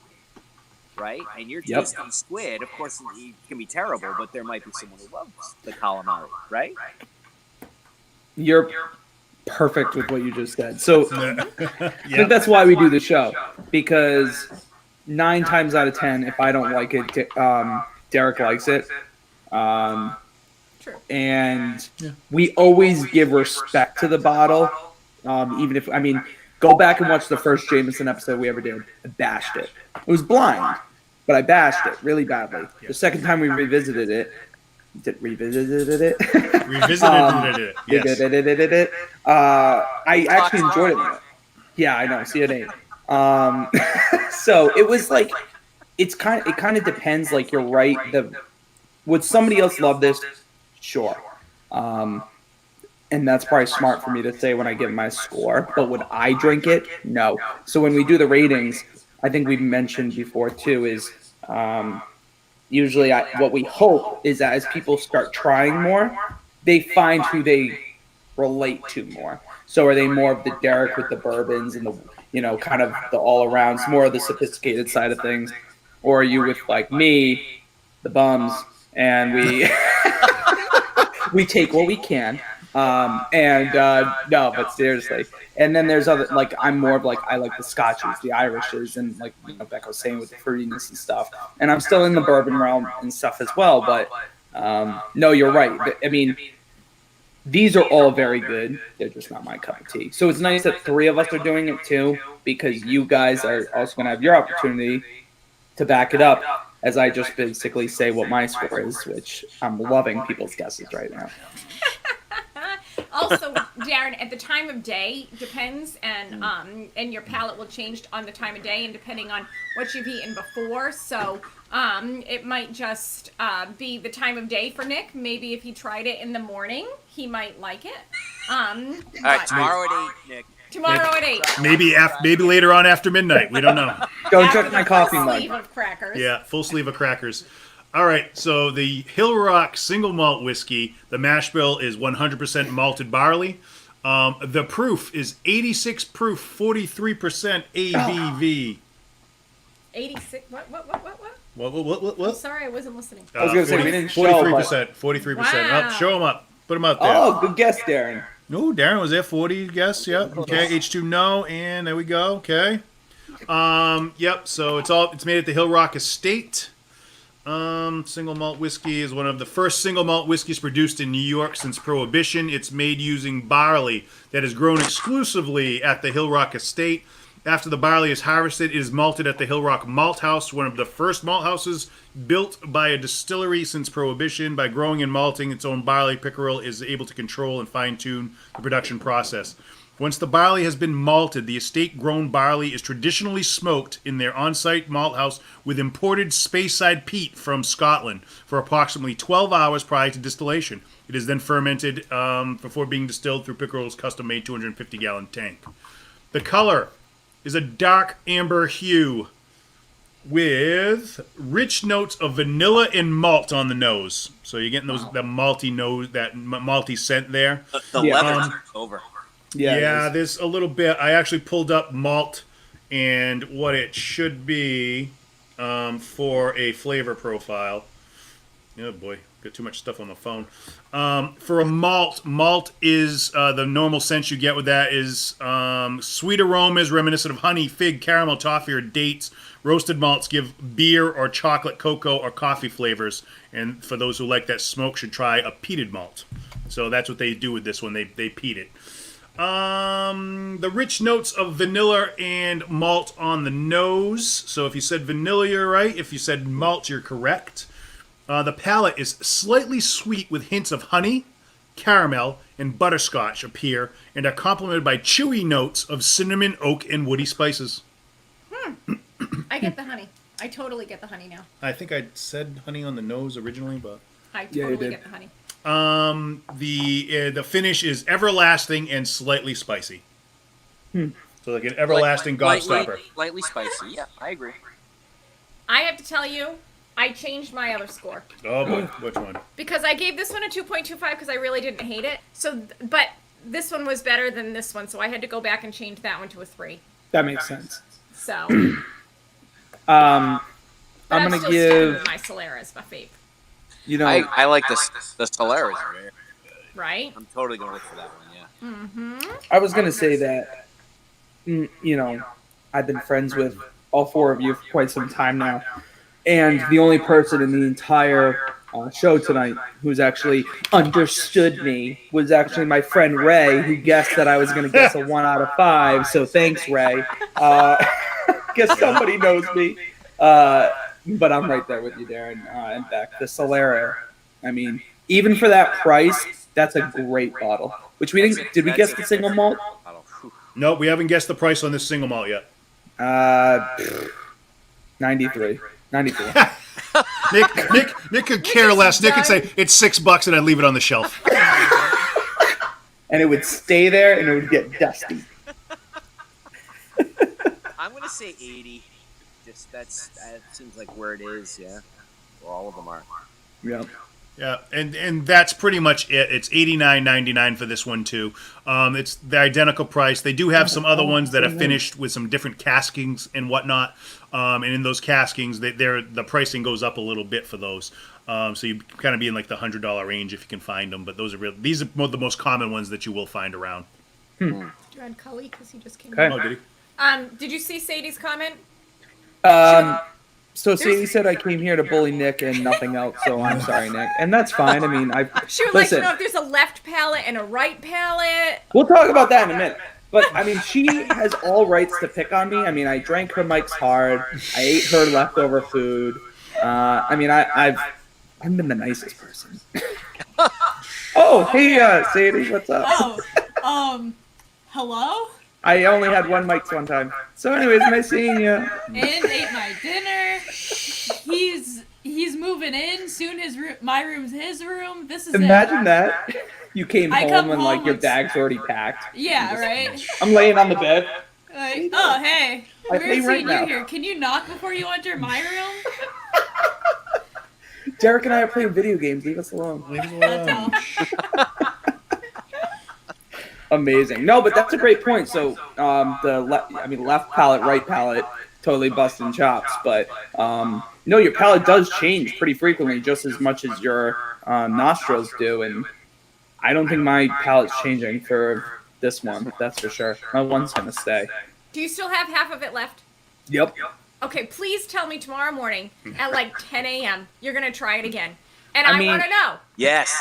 right? And you're Yep. tasting squid, of course it can be terrible, but there might be someone who loves the calamari, right? You're perfect with what you just said. So I Yeah. think that's why we do the show, because 9 times out of 10, if I don't like it, Derek likes it. True. And we always give respect to the bottle. Even if, I mean, go back and watch the first Jameson episode we ever did. I bashed it. It was blind, but I bashed it really badly. The second time we revisited it, Revisited it. Yes. I actually enjoyed it. Yeah, I know. See, it ain't. So it was like, it kind of depends. Like, you're right. Would somebody else love this? Sure. And that's probably smart for me to say when I give my score. But would I drink it? No. So when we do the ratings, I think we've mentioned before too, is usually what we hope is that as people start trying more, they find who they relate to more. So are they more of the Derek with the bourbons and the, kind of the all arounds, more of the sophisticated side of things? Or are you with like me, the bums, and we take what we can. No, but seriously. And then there's other, like, I'm more of like, I like the Scotches, the Irishes, and like, Becca was saying with the fruitiness and stuff. And I'm still in the bourbon realm and stuff as well. But no, you're right. I mean, these are all very good. They're just not my cup of tea. So it's nice that 3 of us are doing it too, because you guys are also going to have your opportunity to back it up as I just basically say what my score is, which I'm loving people's guesses right now. Also, Darren, at the time of day depends, and your palate will change on the time of day and depending on what you've eaten before. So it might just be the time of day for Nick. Maybe if he tried it in the morning, he might like it. All right, tomorrow at 8, Nick. Tomorrow at 8. Maybe later on after midnight. We don't know. Go After check my the coffee full mug. sleeve of crackers. Yeah, full sleeve of crackers. All right, so the Hillrock single malt whiskey, the mash bill is 100% malted barley. The proof is 86 proof, 43% ABV. 86. What? What? I'm sorry, I wasn't listening. I was gonna say, we didn't show, 43%. 43%. Wow. Show them up. Put them out there. Oh, good guess, Darren. No, Darren was there. 40, guess. Yeah. Okay. H2 no, and there we go. Okay. Yep. So it's made at the Hillrock Estate. Single malt whiskey is one of the first single malt whiskeys produced in New York since Prohibition. It's made using barley that is grown exclusively at the Hillrock Estate. After the barley is harvested, it is malted at the Hillrock Malt House, one of the first malt houses built by a distillery since Prohibition. By growing and malting its own barley, Pickerel is able to control and fine-tune the production process. Once the barley has been malted, the estate-grown barley is traditionally smoked in their on-site malt house with imported Speyside peat from Scotland for approximately 12 hours prior to distillation. It is then fermented before being distilled through Pickerel's custom-made 250-gallon tank. The color is a dark amber hue with rich notes of vanilla and malt on the nose. So you're getting that malty nose, that malty scent there. The leather turns over. Yeah, there's a little bit. I actually pulled up malt and what it should be for a flavor profile. Oh boy, got too much stuff on the phone. For a malt is the normal scent you get with that is sweet aromas reminiscent of honey, fig, caramel, toffee, or dates. Roasted malts give beer or chocolate, cocoa, or coffee flavors. And for those who like that smoke, should try a peated malt. So that's what they do with this one. They peat it. The rich notes of vanilla and malt on the nose. So if you said vanilla, you're right. If you said malt, you're correct. The palate is slightly sweet with hints of honey, caramel, and butterscotch appear and are complemented by chewy notes of cinnamon, oak, and woody spices. I get the honey. I totally get the honey now. I think I said honey on the nose originally, but... I totally get the honey. The finish is everlasting and slightly spicy. So like an everlasting gobstopper. Slightly spicy. Yeah, I agree. I have to tell you, I changed my other score. Oh boy, which one? Because I gave this one a 2.25 because I really didn't hate it. So, but this one was better than this one, so I had to go back and change that one to a 3. That makes sense. So, I'm I'm gonna still give sticking with my Solera as my fave. you know I like the Solera. Right? I'm totally going to look for that one, yeah. I was gonna say that you know I've been friends with all 4 of you for quite some time now, and the only person in the entire show tonight who's actually understood me was actually my friend Ray, who guessed that I was going to guess a 1 out of 5. So thanks, Ray. Guess somebody knows me. But I'm right there with you, Darren. And Beck, the Solera. I mean, even for that price, that's a great bottle. Which we didn't. Did we guess the single malt? No, we haven't guessed the price on this single malt yet. 93. Nick could care less. Nick could say it's $6 and I'd leave it on the shelf. And it would stay there and it would get dusty. I'm going to say 80. Just that seems like where it is, yeah. Where all of them are. Yeah. Yeah, and that's pretty much it. It's $89.99 for this one too. It's the identical price. They do have some other ones that are finished with some different caskings and whatnot. And in those caskings, the pricing goes up a little bit for those. So you kind of be in like the $100 range if you can find them. But these are the most common ones that you will find around. Did you add Cully because he just came Okay. in? Oh, did he? Did you see Sadie's comment? So Sadie said I came here to bully Nick and nothing else, so I'm sorry, Nick. And that's fine. I mean, She would like to know if there's a left palate and a right palate. We'll talk about that in a minute. But, I mean, she has all rights to pick on me. I mean, I drank her Mike's Hard. I ate her leftover food. I mean, I've been the nicest person. Oh, hey, Sadie, what's up? Hello? I only had one Mike's one time. So anyways, nice seeing you. And ate my dinner. He's moving in. Soon my room's his room. This is Imagine it. that. You came I home come and, like, home your with- bag's already packed. Yeah, right? I'm laying on the bed. Like, oh, hey. I We're pay seeing rent you now. here. Can you knock before you enter my room? Derek and I are playing video games. Leave us alone. That's all. Amazing. No, but that's a great point. So, left palate, right palate, totally busting chops. But no, your palate does change pretty frequently, just as much as your nostrils do. And I don't think my palate's changing for this one. That's for sure. My one's gonna stay. Do you still have half of it left? Yep. Okay, please tell me tomorrow morning at like 10 a.m. you're gonna try it again, and I I mean- want to know. Yes.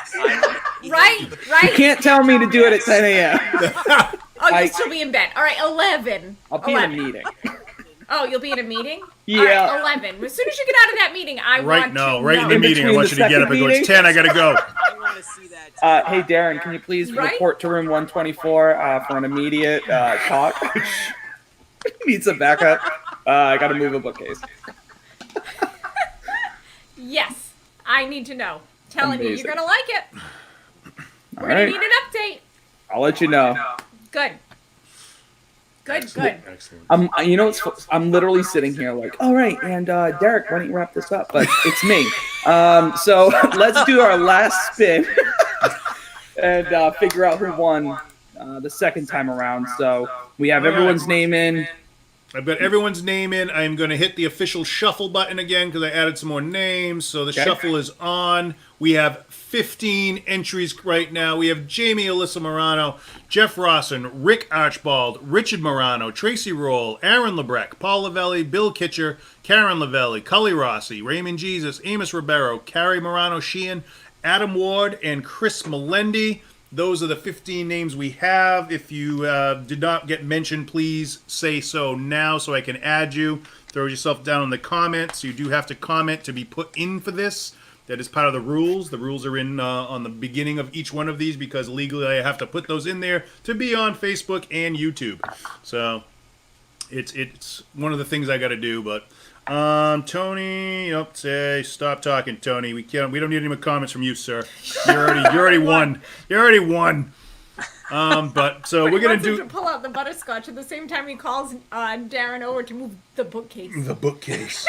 Right? You can't tell me to do it at 10 a.m. Oh, you'll I- still be in bed. All right, 11. I'll be in a 11. meeting. Oh, you'll be in a meeting? Yeah. All right, 11. As soon as you get out of that meeting, I Right want now, to right in know. the In meeting, I between want the you to get up second and go, it's meeting? 10, I gotta go. I want to see that. Hey, Darren, can you please Right? report to room 124 for an immediate talk? Need some backup. I gotta move a bookcase. Yes, I need to know. Telling you, Amazing. you're gonna like it. All We're gonna right. need an update. I'll let you know. Good. Good. Excellent. You know, I'm literally sitting here like, all right, and Derek, why don't you wrap this up? But it's me. So let's do our last spin and figure out who won the second time around. So we have everyone's name in. I've got everyone's name in. I'm going to hit the official shuffle button again because I added some more names. So the Okay. shuffle is on. We have 15 entries right now. We have Jamie Alyssa Morano, Jeff Rawson, Rick Archibald, Richard Morano, Tracy Roll, Aaron Lebrecht, Paul Lavelli, Bill Kitcher, Karen Lavelli, Cully Rossi, Raymond Jesus, Amos Ribeiro, Carrie Morano Sheehan, Adam Ward, and Chris Melendi. Those are the 15 names we have. If you did not get mentioned, please say so now so I can add you. Throw yourself down in the comments. You do have to comment to be put in for this. That is part of the rules. The rules are in on the beginning of each one of these because legally I have to put those in there to be on Facebook and YouTube. So it's one of the things I got to do. But Tony, say stop talking, Tony. We don't need any more comments from you, sir. You already won. You already won. But so But we're he gonna wants him do to pull out the butterscotch at the same time he calls Darren over to move the bookcase. the bookcase.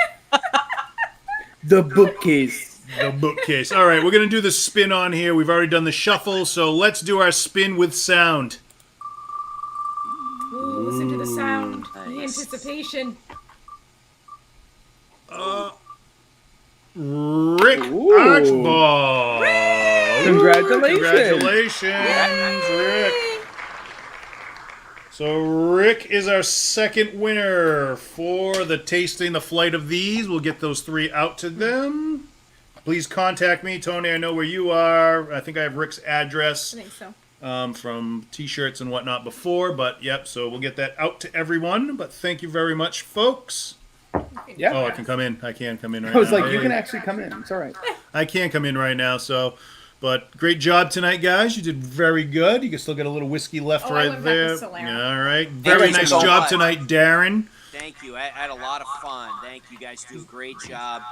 The bookcase. The bookcase. All right, we're going to do the spin on here. We've already done the shuffle, so let's do our spin with sound. Ooh, listen to the sound, the Nice. anticipation. Rick Ooh. Archibald. Congratulations. Congratulations, Rick. So Rick is our second winner for the tasting, the flight of these. We'll get those 3 out to them. Please contact me, Tony. I know where you are. I think I have Rick's address. I think so. From T-shirts and whatnot before, but yep. So we'll get that out to everyone. But thank you very much, folks. Yeah. Oh, I can come in. I can come in right I was now. like, you Hey. can actually come in. It's all right. I can come in right now. So, but great job tonight, guys. You did very good. You can still get a little whiskey left Oh, I right went back there. to Solera. Yeah, all right. Very Thank you nice so job much. tonight, Darren. Thank you. I had a lot of fun. Thank you guys. Do a great job.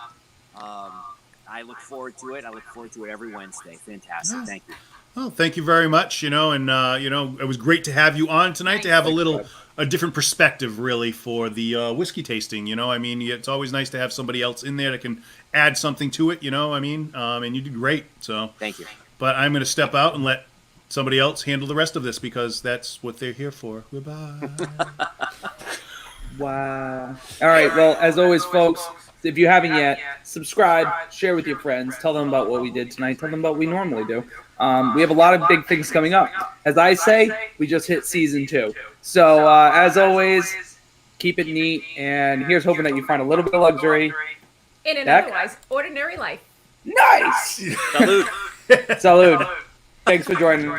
I look forward to it. I look forward to it every Wednesday. Fantastic. Thank you. Well, thank you very much. And it was great to have you on tonight to have a different perspective, really, for the whiskey tasting. I mean, it's always nice to have somebody else in there that can add something to it. And you did great. So Thank you. But I'm going to step out and let somebody else handle the rest of this because that's what they're here for. Goodbye. Wow. All right. Well, as always, folks, if you haven't yet, subscribe, share with your friends, tell them about what we did tonight, tell them about what we normally do. We have a lot of big things coming up. As I say, we just hit season 2. So, as always, keep it neat. And here's hoping that you find a little bit of luxury. In an Dak? otherwise ordinary life. Nice. Salute. Salud. Thanks for joining.